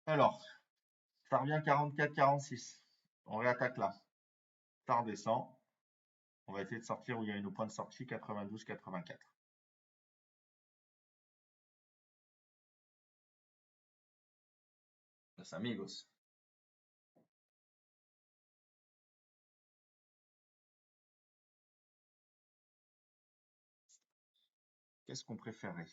Alors, ça revient 44-46. On réattaque là. Ça redescend. On va essayer de sortir où il y a une point de sortie 92-84. Los amigos. Qu'est-ce qu'on préférerait?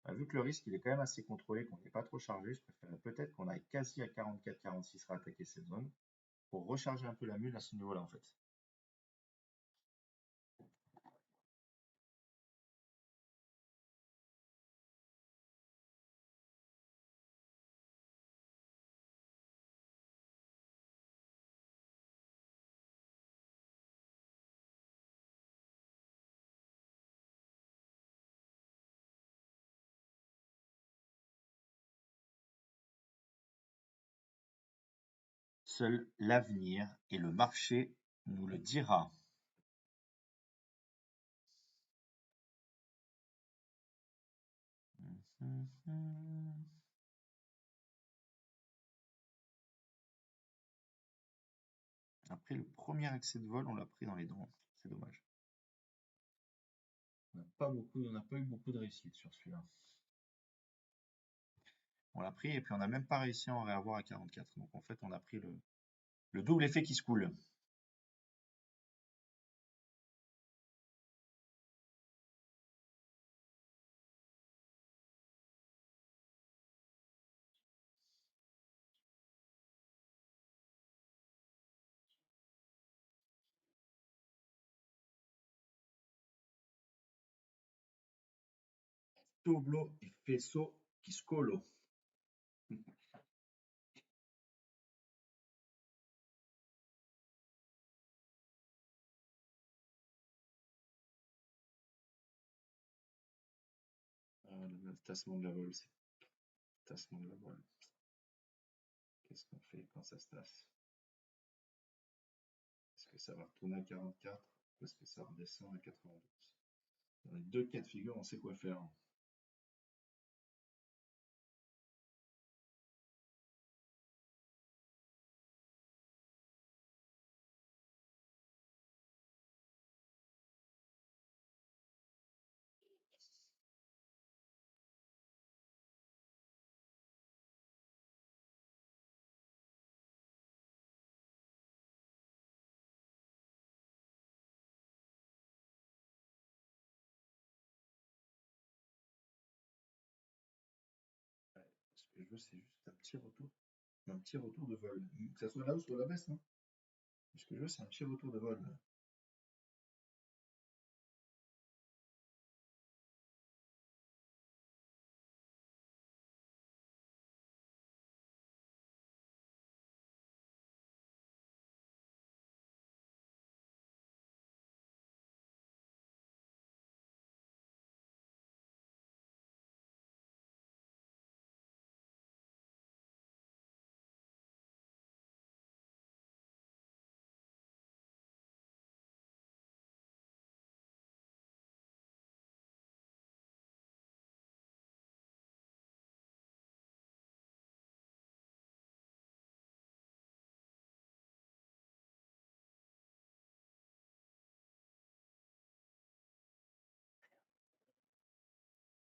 Vu que le risque il est quand même assez contrôlé, qu'on n'est pas trop chargé, je préférerais peut-être qu'on aille quasi à 44-46 réattaquer cette zone pour recharger un peu la mule à ce niveau-là en fait. Seul l'avenir et le marché nous le dira. Après le premier excès de vol, on l'a pris dans les dents. C'est dommage. On n'a pas eu beaucoup de réussite sur celui-là. On l'a pris et puis on n'a même pas réussi à en réavoir à 44. Donc en fait, on a pris le double effet qui se coule. Toblo e fesso qui scolo. Le tassement de la vol, c'est tassement de la vol. Qu'est-ce qu'on fait quand ça se tasse? Est-ce que ça va retourner à 44 ou est-ce que ça redescend à 92? Dans les deux cas de figure, on sait quoi faire. Ce que je veux, c'est juste un petit retour de vol. Que ça soit là ou soit la baisse. Hein. Ce que je veux, c'est un petit retour de vol.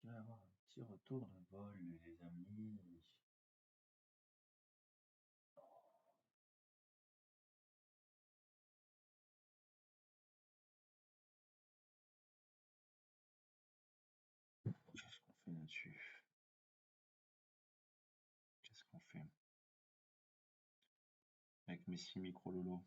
Je vais avoir un petit retour de vol, les amis. Qu'est-ce qu'on fait là-dessus? Qu'est-ce qu'on fait? ici, micro Lolo.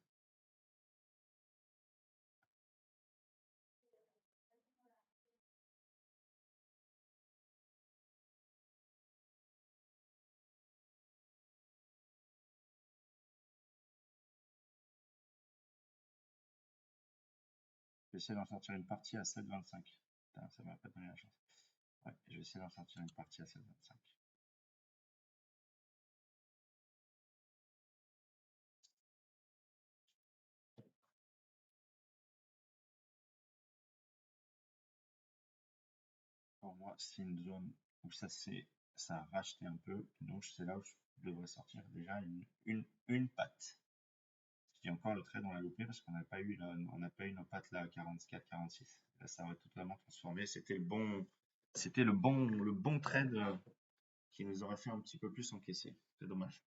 Je vais essayer d'en sortir une partie à 7,25. Putain, ça m'a pas donné la chance. Ouais, je vais essayer d'en sortir une partie à 7,25. Pour moi, c'est une zone où ça a racheté un peu. Donc c'est là où je devrais sortir déjà une patte. Je dis encore le trade, on l'a loupé parce qu'on n'a pas eu nos pattes là à 44, 46. Là, ça aurait totalement transformé. C'était le bon trade qui nous aurait fait un petit peu plus encaisser. C'est dommage.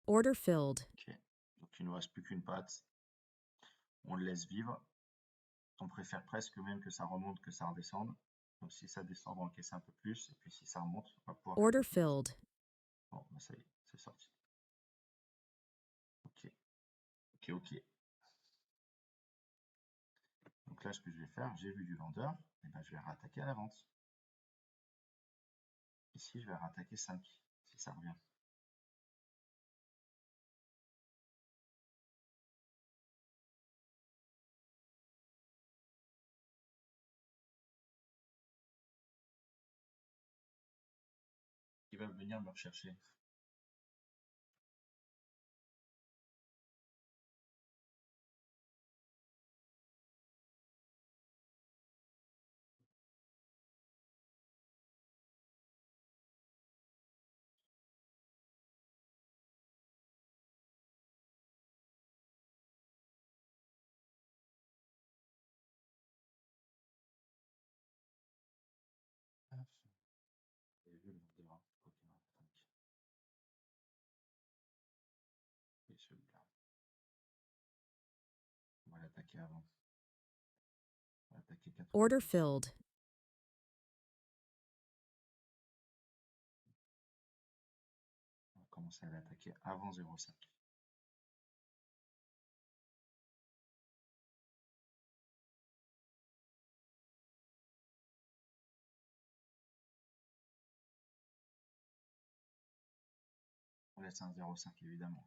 Order filled. Ok. Donc il nous reste plus qu'une patte. On le laisse vivre. On préfère presque même que ça remonte que ça redescende. Donc si ça descend, on va encaisser un peu plus. Et puis si ça remonte, on va pouvoir... Order filled. Bon, bah ça y est, c'est sorti. Ok. Donc là, ce que je vais faire, j'ai vu du vendeur, et ben je vais rattaquer à la vente. Ici, je vais rattaquer 5, si ça revient. Qui va venir me rechercher. Vous avez vu le vendeur, quoi qu'il en soit. Et celui-là. On va l'attaquer avant. On va attaquer 4. Order filled. On va commencer à l'attaquer avant 0,5. On laisse un 0,5 évidemment.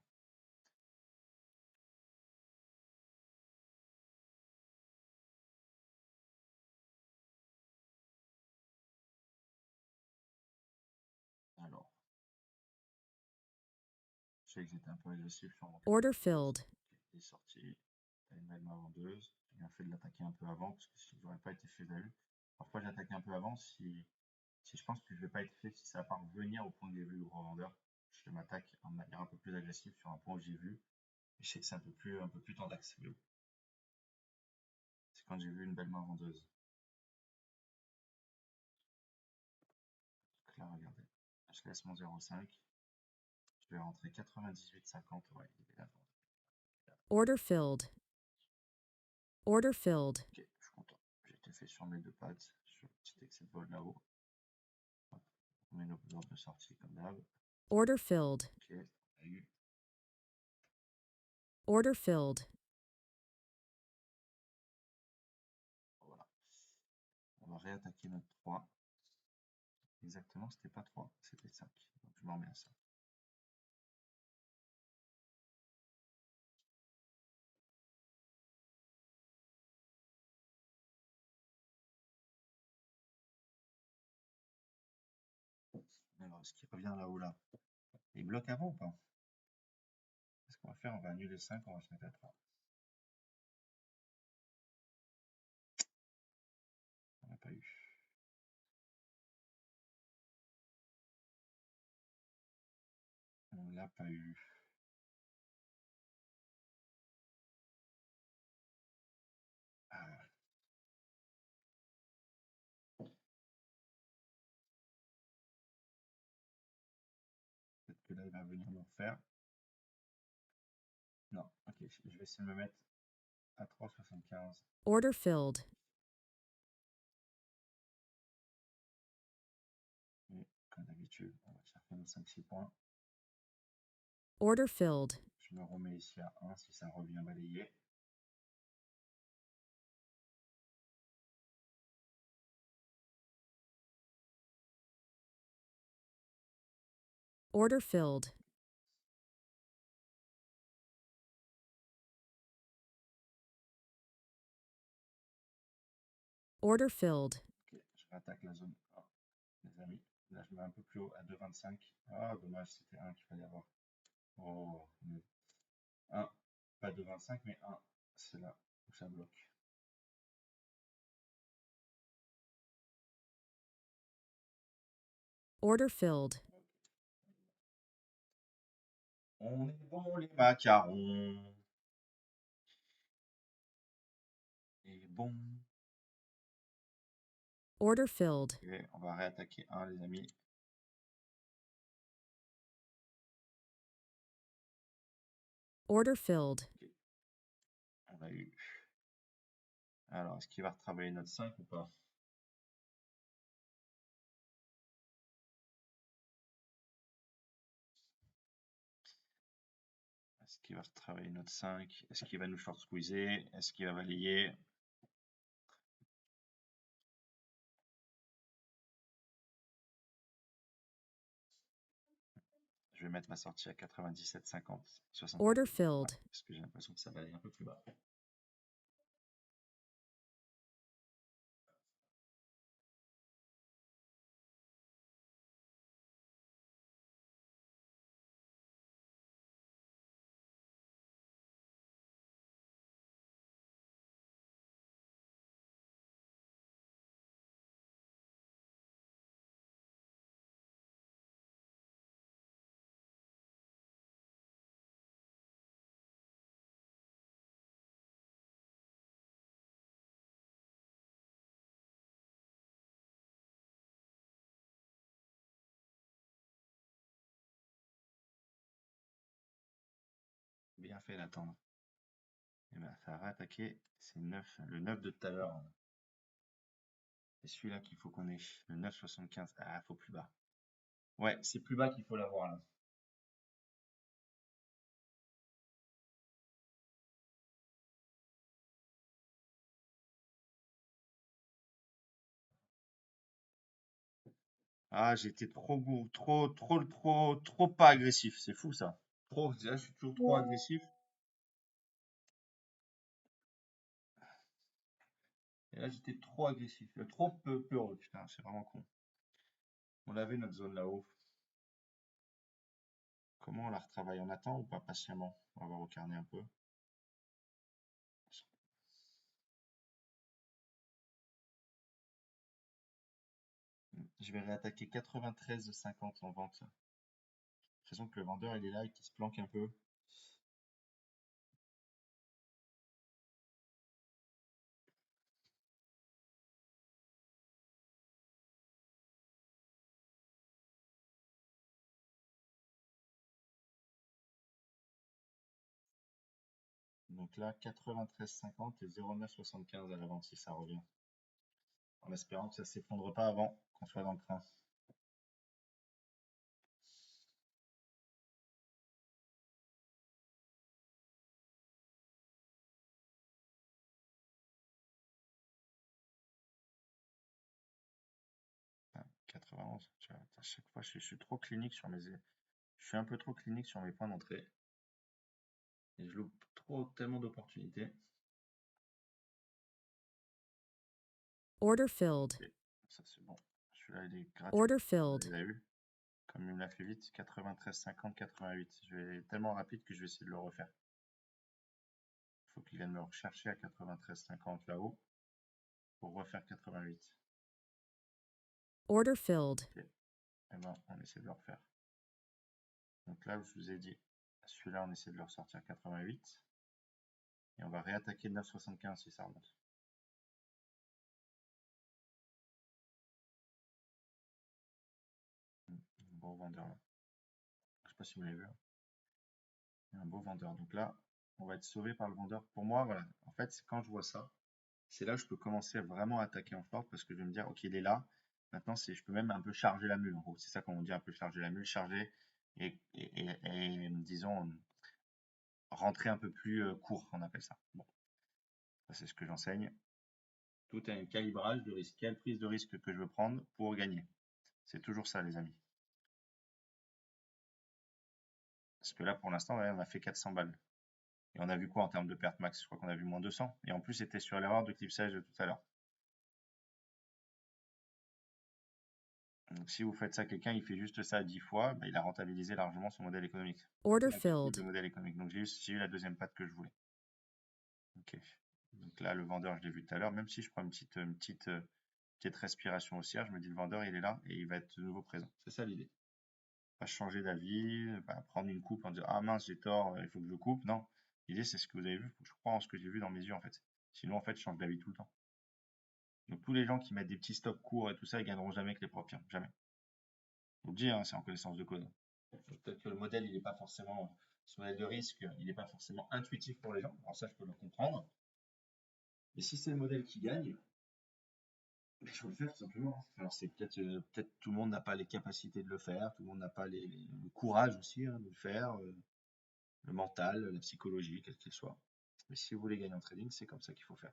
Alors, je sais que j'étais un peu agressif sur mon... Order filled. Il est sorti. T'as une belle main vendeuse. J'ai bien fait de l'attaquer un peu avant parce que si j'aurais pas été fait d'elle. Pourquoi j'attaque un peu avant si je pense que je vais pas être fait, si ça va pas revenir au point que j'ai vu le gros vendeur, je m'attaque de manière un peu plus agressive sur un point où j'ai vu. Et je sais que c'est un peu plus tendax. C'est quand j'ai vu une belle main vendeuse. Donc là, regardez. Je laisse mon 0,5. Je vais rentrer 98,50. Ouais, il est là. Order filled. Order filled. Ok, je suis content. J'ai été fait sur mes deux pattes. Sur le petit excès de vol là-haut. On met nos ordres de sortie comme d'hab. Order filled. Ok, on a eu. Order filled. Voilà. On va réattaquer notre 3. Exactement, c'était pas 3, c'était 5. Donc je m'en remets à ça. Alors, est-ce qu'il revient là-haut là? Il bloque avant ou pas? Qu'est-ce qu'on va faire? On va annuler 5, on va se mettre à 3. On n'a pas eu. On l'a pas eu. Ah. Peut-être que là, il va venir me refaire. Non, ok, je vais essayer de me mettre à 3,75. Order filled. Et comme d'habitude, on va chercher nos 5-6 points. Order filled. Je me remets ici à 1 si ça revient balayé. Order filled. Order filled. Ok, je rattaque la zone 1, les amis. Là, je mets un peu plus haut à 2,25. Ah, dommage, c'était 1 qu'il fallait avoir. Oh, 1, pas 2,25, mais 1. C'est là où ça bloque. Order filled. On est bon, les macarons. Et bon. Order filled. Ok, on va réattaquer 1, les amis. Order filled. Ok. On a eu. Alors, est-ce qu'il va retravailler notre 5 ou pas? Est-ce qu'il va retravailler notre 5? Est-ce qu'il va nous short squeezer? Est-ce qu'il va balayer? Je vais mettre ma sortie à 97,50, 60. Order filled. Parce que j'ai l'impression que ça balaye un peu plus bas. Bien fait d'attendre. Et ben, ça va attaquer. C'est 9, le 9 de tout à l'heure. C'est celui-là qu'il faut qu'on ait. Le 9,75. Ah, faut plus bas. Ouais, c'est plus bas qu'il faut l'avoir là. Ah, j'étais trop pas agressif. C'est fou ça. Trop, là, je suis toujours trop agressif. Et là, j'étais trop agressif. Trop peureux, putain, c'est vraiment con. On avait notre zone là-haut. Comment on la retravaille? On attend ou pas patiemment? On va voir au carnet un peu. Je vais réattaquer 93,50 en vente. J'ai l'impression que le vendeur il est là et qu'il se planque un peu. Donc là, 93,50 et 0,975 à la vente si ça revient. En espérant que ça ne s'effondre pas avant qu'on soit dans le train. Ah, 91, tu vois, à chaque fois je suis trop clinique sur mes. Je suis un peu trop clinique sur mes points d'entrée. Et je loupe tellement d'opportunités. Order filled. Ok, ça c'est bon. Celui-là il est gratuit. Order Vous filled. l'avez eu? Comme il me l'a fait vite, 93,50, 88. Je vais tellement rapide que je vais essayer de le refaire. Il faut qu'il vienne me rechercher à 93,50 là-haut pour refaire 88. Order filled. Ok. Et ben, on essaie de le refaire. Donc là, je vous ai dit, celui-là, on essaie de le ressortir à 88. Et on va réattaquer 9,75 si ça remonte. Un beau vendeur là. Je sais pas si vous l'avez vu. Il y a un beau vendeur. Donc là, on va être sauvé par le vendeur. Pour moi, voilà. En fait, c'est quand je vois ça, c'est là que je peux commencer vraiment à attaquer en short parce que je vais me dire, ok, il est là. Maintenant, je peux même un peu charger la mule. En gros, c'est ça qu'on dit, un peu charger la mule, charger et, disons, rentrer un peu plus court, on appelle ça. Bon, ça c'est ce que j'enseigne. Tout est un calibrage de risque. Quelle prise de risque que je veux prendre pour gagner? C'est toujours ça, les amis. Parce que là, pour l'instant, ouais, on a fait 400 balles. Et on a vu quoi en termes de perte max? Je crois qu'on a vu moins 200. Et en plus, c'était sur l'erreur de clipsage de tout à l'heure. Donc, si vous faites ça, quelqu'un, il fait juste ça 10 fois, bah, il a rentabilisé largement son modèle économique. Order Il a tout filled. le modèle économique. Donc, j'ai eu la deuxième patte que je voulais. Ok. Donc là, le vendeur, je l'ai vu tout à l'heure. Même si je prends une petite respiration haussière, je me dis le vendeur, il est là et il va être de nouveau présent. C'est ça l'idée. Pas changer d'avis, pas prendre une coupe en disant ah mince, j'ai tort, il faut que je coupe. Non. L'idée, c'est ce que vous avez vu. Faut que je crois en ce que j'ai vu dans mes yeux, en fait. Sinon, en fait, je change d'avis tout le temps. Donc, tous les gens qui mettent des petits stops courts et tout ça, ils gagneront jamais avec les profils. Jamais. Je vous le dis, hein, c'est en connaissance de cause. Peut-être que le modèle, il n'est pas forcément, ce modèle de risque, il n'est pas forcément intuitif pour les gens. Alors ça, je peux le comprendre. Mais si c'est le modèle qui gagne, il faut le faire tout simplement. Alors c'est peut-être tout le monde n'a pas les capacités de le faire, tout le monde n'a pas le courage aussi de le faire, le mental, la psychologie, quel qu'il soit. Mais si vous voulez gagner en trading, c'est comme ça qu'il faut faire.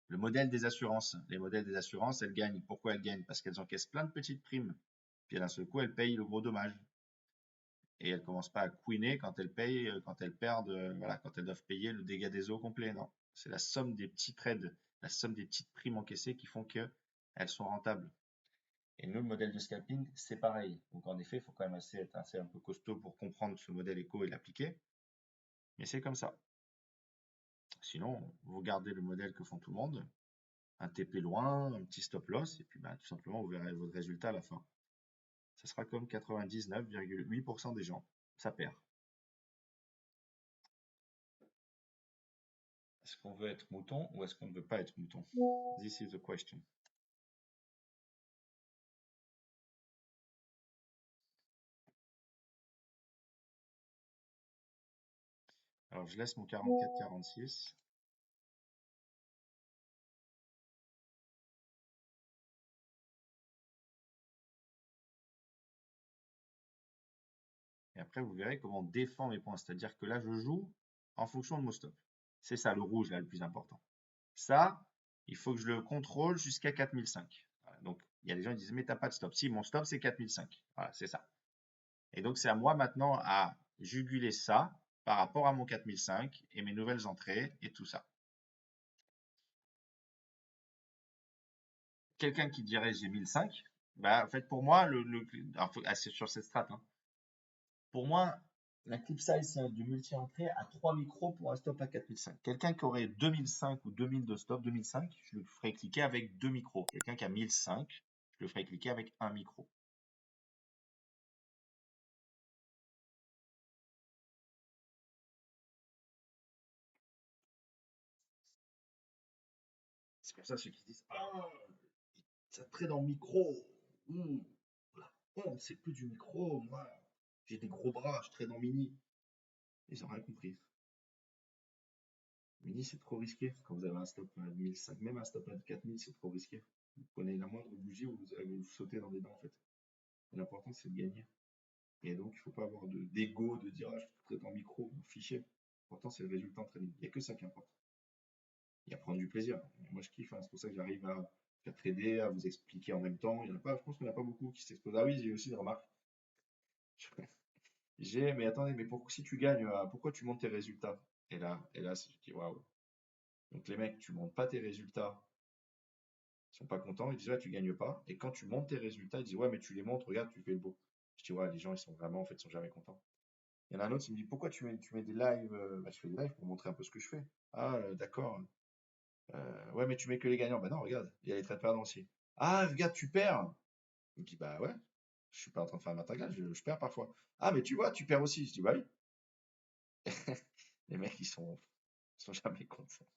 Le modèle des assurances. Les modèles des assurances, elles gagnent. Pourquoi elles gagnent? Parce qu'elles encaissent plein de petites primes. Puis d'un seul coup, elles payent le gros dommage. Et elles ne commencent pas à couiner quand elles payent, quand elles perdent, voilà, quand elles doivent payer le dégât des eaux complet. Non, c'est la somme des petits trades, la somme des petites primes encaissées qui font qu'elles sont rentables. Et nous, le modèle de scalping, c'est pareil. Donc en effet, il faut quand même être assez un peu costaud pour comprendre ce modèle éco et l'appliquer. Mais c'est comme ça. Sinon, vous gardez le modèle que font tout le monde, un TP loin, un petit stop loss, et puis bah, tout simplement, vous verrez votre résultat à la fin. Ce sera comme 99,8% des gens. Ça perd. Est-ce qu'on veut être mouton ou est-ce qu'on ne veut pas être mouton? This is the question. Alors, je laisse mon 44-46. Et après, vous verrez comment on défend mes points. C'est-à-dire que là, je joue en fonction de mon stop. C'est ça, le rouge, là, le plus important. Ça, il faut que je le contrôle jusqu'à 4005. Voilà, donc, il y a des gens qui disent, mais t'as pas de stop. Si, mon stop, c'est 4005. Voilà, c'est ça. Et donc, c'est à moi maintenant à juguler ça par rapport à mon 4005 et mes nouvelles entrées et tout ça. Quelqu'un qui dirait j'ai 1005, bah, en fait, pour moi, c'est sur cette strat, hein. Pour moi, la clip size, c'est du multi-entrée à 3 micros pour un stop à 4005. Quelqu'un qui aurait 2005 ou 2000 de stop, 2005, je le ferais cliquer avec 2 micros. Quelqu'un qui a 1005, je le ferais cliquer avec 1 micro. C'est pour ça ceux qui disent ah, ça trade en micro. La honte, c'est plus du micro. Moi, j'ai des gros bras, je trade en mini. Ils n'ont rien compris. Mini, c'est trop risqué. Quand vous avez un stop à 1005, même un stop à 4000, c'est trop risqué. Vous prenez la moindre bougie, vous allez vous sauter dans les dents en fait. L'important, c'est de gagner. Et donc, il ne faut pas avoir d'ego, de dire ah, je traite en micro, fichier. L'important, c'est le résultat en trading. Il n'y a que ça qui importe. Et à prendre du plaisir. Moi, je kiffe. Hein. C'est pour ça que j'arrive à faire trader, à vous expliquer en même temps. Il y en a pas, je pense qu'il n'y en a pas beaucoup qui s'exposent. Ah oui, j'ai aussi des remarques. Mais attendez, mais si tu gagnes, pourquoi tu montes tes résultats? Et là, je dis waouh. Donc, les mecs, tu montes pas tes résultats. Ils sont pas contents. Ils disent ouais, tu gagnes pas. Et quand tu montes tes résultats, ils disent ouais, mais tu les montres, regarde, tu fais le beau. Je dis ouais, les gens, ils sont vraiment, en fait, ils sont jamais contents. Il y en a un autre, il me dit pourquoi tu mets des lives? Bah, je fais des lives pour montrer un peu ce que je fais. Ah, d'accord. Ouais, mais tu mets que les gagnants. Bah non, regarde, il y a les trades perdants aussi. Ah, regarde, tu perds. Il me dit bah ouais, je suis pas en train de faire un matraquage, je perds parfois. Ah, mais tu vois, tu perds aussi. Je dis bah oui. Les mecs, ils sont jamais contents.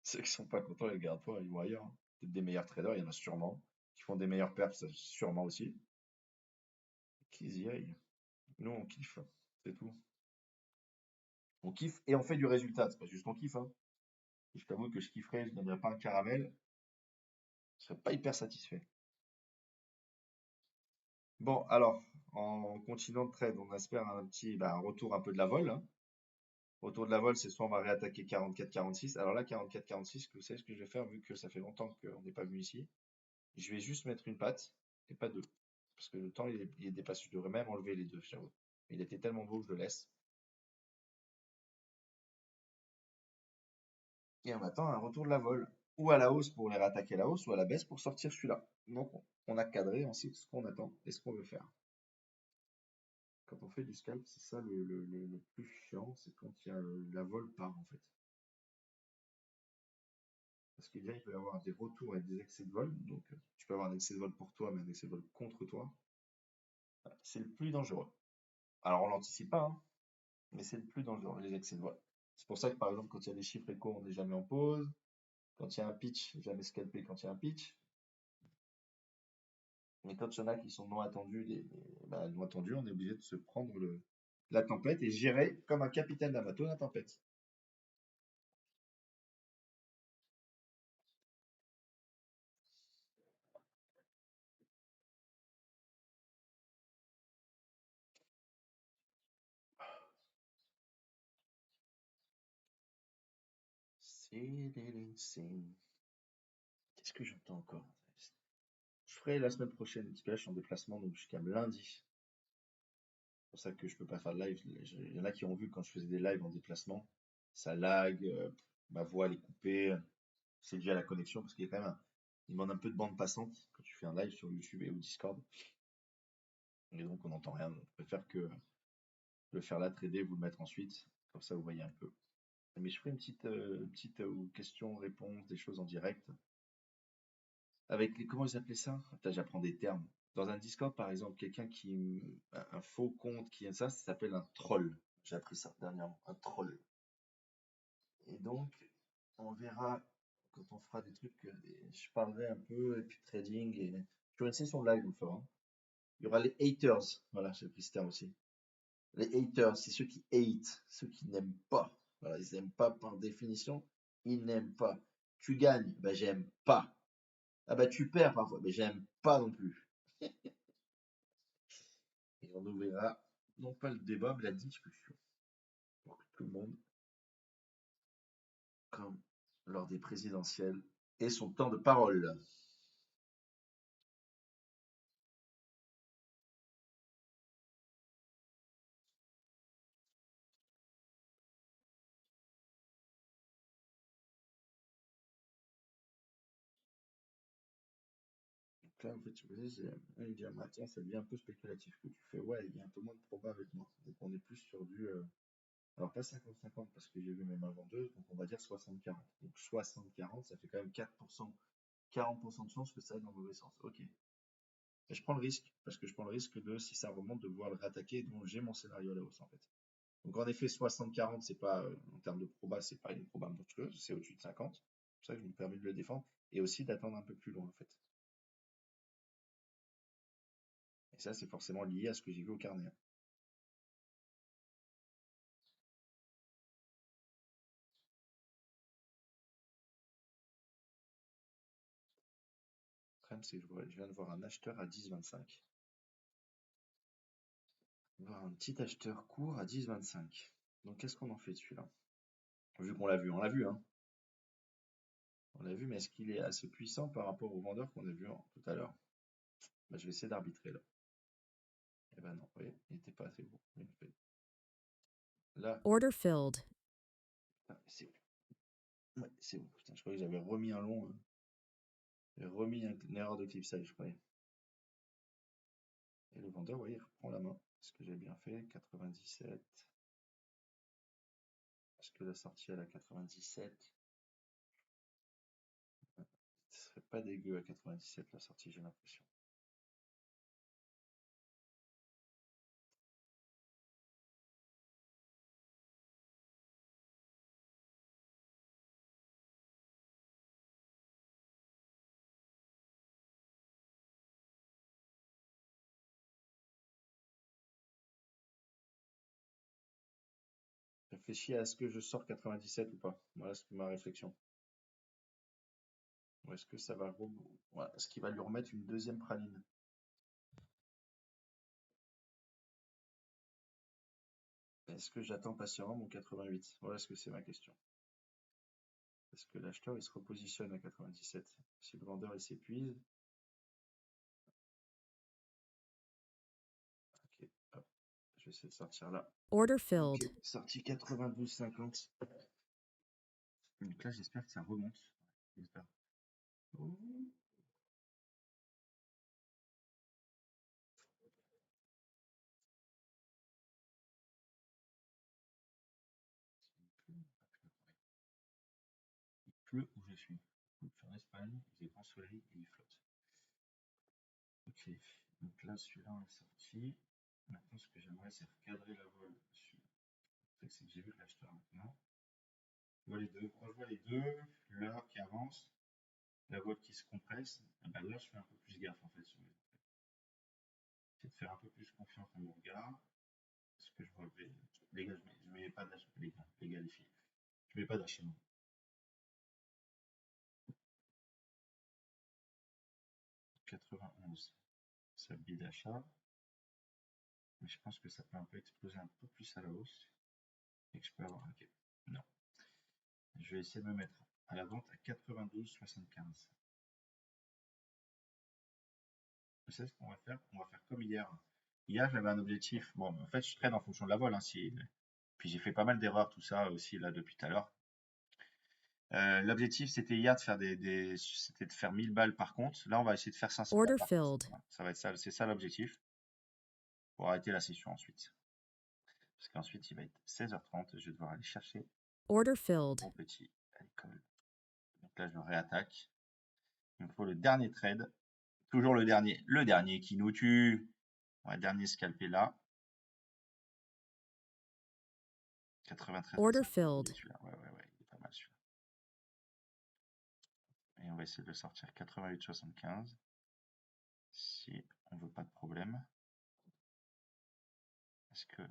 Ceux qui sont pas contents, ils le gardent pas, ils vont ailleurs. Hein. Peut-être des meilleurs traders, il y en a sûrement. Qui font des meilleurs perfs, sûrement aussi. Qu'ils y aillent. Nous, on kiffe. C'est tout. On kiffe et on fait du résultat. C'est pas juste on kiffe. Hein. Et je t'avoue que je kifferais, je ne gagnerais pas un caramel. Je serais pas hyper satisfait. Bon, alors, en continuant de trade, on espère un retour un peu de la vol, hein. Retour de la vol, c'est soit on va réattaquer 44-46. Alors là, 44-46, vous savez ce que je vais faire, vu que ça fait longtemps qu'on n'est pas venu ici. Je vais juste mettre une patte et pas deux. Parce que le temps, il est dépassé. Je devrais même enlever les deux, j'avoue. Il était tellement beau que je le laisse. Et on attend un retour de la vol. Ou à la hausse pour les réattaquer à la hausse, ou à la baisse pour sortir celui-là. Donc, on a cadré ensuite ce qu'on attend et ce qu'on veut faire. Quand on fait du scalp, c'est ça le plus chiant, c'est quand il y a la vol part en fait. Parce qu'il il peut y avoir des retours avec des excès de vol. Donc, tu peux avoir un excès de vol pour toi, mais un excès de vol contre toi. C'est le plus dangereux. Alors, on l'anticipe pas, hein, mais c'est le plus dangereux, les excès de vol. C'est pour ça que, par exemple, quand il y a des chiffres échos, on n'est jamais en pause. Quand il y a un pitch, jamais scalpé quand il y a un pitch. Mais quand il y en a qui sont non attendus, non attendus, on est obligé de se prendre la tempête et gérer comme un capitaine d'un bateau la tempête. Qu'est-ce que j'entends encore? Je ferai la semaine prochaine, parce que là je suis en déplacement, donc jusqu'à lundi. C'est pour ça que je peux pas faire de live. Il y en a qui ont vu quand je faisais des lives en déplacement, ça lag, ma voix elle est coupée, c'est dû à la connexion, parce qu'il y a quand même il demande un peu de bande passante quand tu fais un live sur YouTube et ou Discord. Et donc on n'entend rien. Donc, je préfère que le faire là, trader, vous le mettre ensuite. Comme ça vous voyez un peu. Mais je ferai une petite question-réponse, des choses en direct. Avec les, comment ils appelaient ça? Putain, j'apprends des termes. Dans un Discord, par exemple, un faux compte qui ça s'appelle un troll. J'ai appris ça dernièrement, un troll. Et donc, on verra quand on fera des trucs, je parlerai un peu, et puis trading, et sur une session de live, on le fera. Il y aura les haters, voilà, j'ai pris ce terme aussi. Les haters, c'est ceux qui hate, ceux qui n'aiment pas. Voilà, ils n'aiment pas par définition, ils n'aiment pas. Tu gagnes, ben j'aime pas. Ah bah tu perds parfois, mais j'aime pas non plus. Et on ouvrira non pas le débat, mais la discussion. Pour que tout le monde, comme lors des présidentielles, ait son temps de parole. Donc là, en fait, tu me disais, il dit, ah, tiens, ça devient un peu spéculatif. Que tu fais, ouais, il y a un peu moins de probas avec moi. Donc on est plus sur du. Alors pas 50-50 parce que j'ai vu mes mains vendeuses, donc on va dire 60-40. Donc 60-40, ça fait quand même 4%, 40% de chance que ça aille dans le mauvais sens. Ok. Et je prends le risque, parce que je prends le risque de, si ça remonte, de pouvoir le réattaquer, donc j'ai mon scénario à la hausse en fait. Donc en effet, 60-40, c'est pas, en termes de proba, c'est pas une proba monstrueuse, c'est au-dessus de 50. C'est pour ça que je me permets de le défendre, et aussi d'attendre un peu plus loin en fait. Et ça, c'est forcément lié à ce que j'ai vu au carnet. Le problème, c'est que je viens de voir un acheteur à 10,25. Voir un petit acheteur court à 10,25. Donc qu'est-ce qu'on en fait de celui-là? Vu qu'on l'a vu, on l'a vu, hein. On l'a vu, mais est-ce qu'il est assez puissant par rapport au vendeur qu'on a vu tout à l'heure? Bah, je vais essayer d'arbitrer là. Eh ben non, vous voyez, il n'était pas assez beau. Là, Order filled. c'est où? Ouais, c'est où? Putain, je croyais que j'avais remis un long. J'ai remis une erreur de clipsage, je croyais. Et le vendeur, vous voyez, il reprend la main. Est-ce que j'ai bien fait? 97. Est-ce que la sortie à la 97? Ce serait pas dégueu à 97 la sortie, j'ai l'impression. Réfléchis à ce que je sors 97 ou pas. Voilà ce que ma réflexion. Ou est-ce que ça va. Voilà. Est-ce qu'il va lui remettre une deuxième praline? Est-ce que j'attends patiemment mon 88? Voilà ce que c'est ma question. Est-ce que l'acheteur il se repositionne à 97? Si le vendeur il s'épuise. Ok, hop, je vais essayer de sortir là. Order Ok, filled. sorti 92,50. Donc là, j'espère que ça remonte. J'espère. Oh. Il pleut où je suis. Je suis en Espagne, il fait grand soleil et il flotte. Ok, donc là, celui-là, on est sorti. Maintenant, ce que j'aimerais, c'est recadrer la vol dessus. C'est que j'ai vu l'acheteur maintenant. Je vois les deux. Quand je vois les deux, l'heure qui avance, la vol qui se compresse, eh ben là, je fais un peu plus gaffe en fait. C'est de faire un peu plus confiance en mon regard. Parce que je vois les gars, je mets pas d'achat. Les gars, les filles. Je mets pas d'achat. 91. Ça billet d'achat. Mais je pense que ça peut un peu exploser un peu plus à la hausse. Et que je peux avoir. Ok. Non. Je vais essayer de me mettre à la vente à 92,75. Vous savez ce qu'on va faire? On va faire comme hier. Hier, j'avais un objectif. Bon, en fait, je traîne en fonction de la vol. Hein, Puis j'ai fait pas mal d'erreurs, tout ça aussi, là, depuis tout à l'heure. L'objectif, c'était hier de faire c'était de faire 1000 balles par compte. Là, on va essayer de faire 500 balles Order par compte. filled. Voilà, ça va être ça, c'est ça l'objectif. Pour arrêter la session ensuite. Parce qu'ensuite, il va être 16h30. Je vais devoir aller chercher Order filled. mon petit à l'école. Donc là, je réattaque. Il me faut le dernier trade. Toujours le dernier qui nous tue. Ouais, dernier scalpé là. 93. Order filled. Celui-là. Ouais, il est pas mal celui-là. Et on va essayer de le sortir 88,75. Si on veut pas de problème. Est-ce que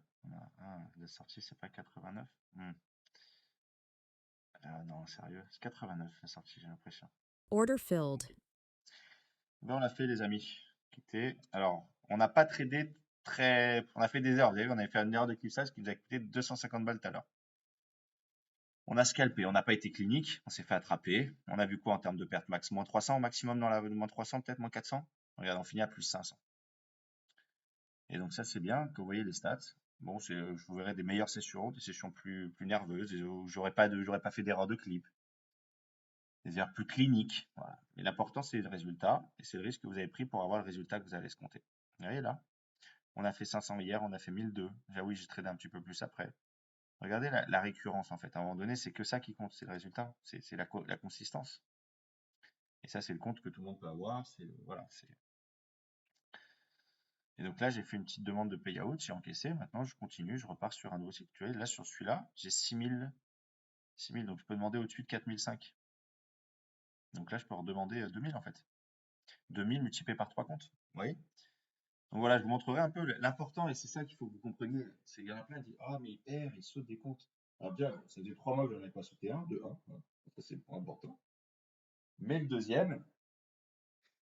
la sortie c'est pas 89? Non, sérieux, c'est 89 la sortie, j'ai l'impression. Order filled. Ben, on l'a fait les amis. Alors, on n'a pas tradé on a fait des erreurs. Vous avez vu, on avait fait une erreur de clipsage qui nous a coûté 250 balles tout à l'heure. On a scalpé, on n'a pas été clinique, on s'est fait attraper. On a vu quoi en termes de perte max? Moins 300 au maximum dans la moins 300, peut-être moins 400. Regarde, on finit à plus 500. Et donc ça c'est bien que vous voyez les stats. Bon, je vous verrai des meilleures sessions, des sessions plus nerveuses, où j'aurais pas fait d'erreur de clip. Des erreurs plus cliniques. Voilà. Mais l'important c'est le résultat, et c'est le risque que vous avez pris pour avoir le résultat que vous avez escompté. Vous voyez là? On a fait 500 hier, on a fait 1002. Ah oui, j'ai tradé un petit peu plus après. Regardez la récurrence en fait. À un moment donné, c'est que ça qui compte, c'est le résultat, c'est la consistance. Et ça, c'est le compte que tout le monde peut avoir. Voilà, Et donc là, j'ai fait une petite demande de payout, j'ai encaissé. Maintenant, je continue, je repars sur un nouveau cycle. Là, sur celui-là, j'ai 6000, donc je peux demander au-dessus de 4005. Donc là, je peux redemander 2000 en fait. 2000 multiplié par 3 comptes. Vous voyez? Donc voilà, je vous montrerai un peu l'important, et c'est ça qu'il faut que vous compreniez. C'est qu'il y en a plein qui disent ah, mais il perd, il saute des comptes. Alors bien, ça faisait 3 mois que je n'en ai pas sauté un, de 1. Voilà. Ça, c'est le point important. Mais le deuxième,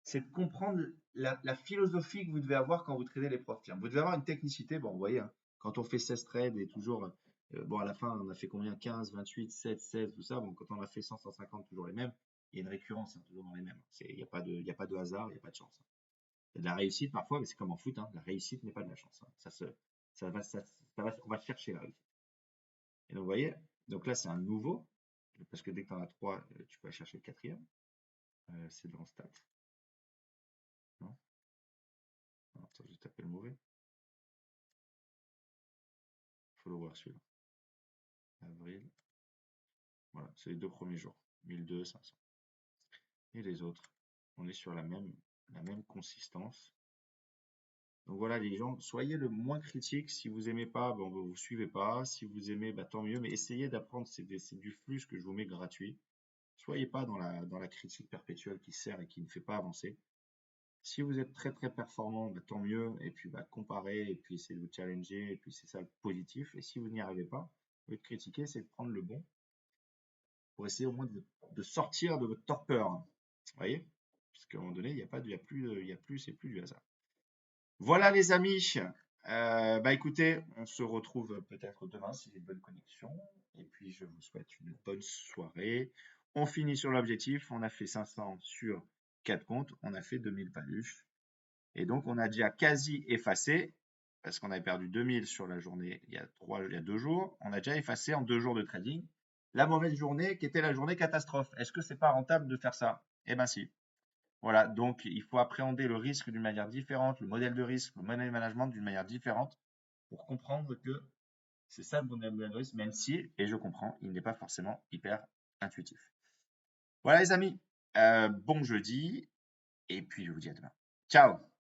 c'est de comprendre la philosophie que vous devez avoir quand vous tradez les profs. Vous devez avoir une technicité. Bon, vous voyez, hein, quand on fait 16 trades et toujours, bon, à la fin, on a fait combien? 15, 28, 7, 16, tout ça. Bon, quand on a fait 100, 150, toujours les mêmes, il y a une récurrence, hein, toujours dans les mêmes. Il n'y a pas de hasard, il n'y a pas de chance. Il y a de la réussite parfois, mais c'est comme en foot, hein, la réussite n'est pas de la chance. Hein. On va chercher la réussite. Et donc, vous voyez, donc là, c'est un nouveau, parce que dès que tu en as 3, tu peux aller chercher le quatrième. C'est dans Stats. Non, attends, j'ai tapé le mauvais. Il faut le voir celui-là. Avril. Voilà, c'est les 2 premiers jours. 1200, 500. Et les autres, on est sur la même consistance. Donc voilà, les gens, soyez le moins critique. Si vous aimez pas, bon, vous suivez pas. Si vous aimez, bah, tant mieux. Mais essayez d'apprendre. C'est du flux que je vous mets gratuit. Soyez pas dans la critique perpétuelle qui sert et qui ne fait pas avancer. Si vous êtes très très performant, bah, tant mieux. Et puis comparez et puis essayez de vous challenger. Et puis c'est ça le positif. Et si vous n'y arrivez pas, au lieu de critiquer, c'est de prendre le bon pour essayer au moins de sortir de votre torpeur. Vous voyez? Parce qu'à un moment donné, il n'y a plus, c'est plus du hasard. Voilà les amis. Écoutez, on se retrouve peut-être demain si j'ai une bonne connexion. Et puis, je vous souhaite une bonne soirée. On finit sur l'objectif. On a fait 500 sur 4 comptes. On a fait 2000 paluches. Et donc, on a déjà quasi effacé, parce qu'on avait perdu 2000 sur la journée il y a 2 jours. On a déjà effacé en 2 jours de trading la mauvaise journée qui était la journée catastrophe. Est-ce que c'est pas rentable de faire ça? Eh ben si. Voilà, donc il faut appréhender le risque d'une manière différente, le modèle de risque, le modèle de management d'une manière différente pour comprendre que c'est ça le modèle de risque, même si, et je comprends, il n'est pas forcément hyper intuitif. Voilà les amis, bon jeudi, et puis je vous dis à demain. Ciao!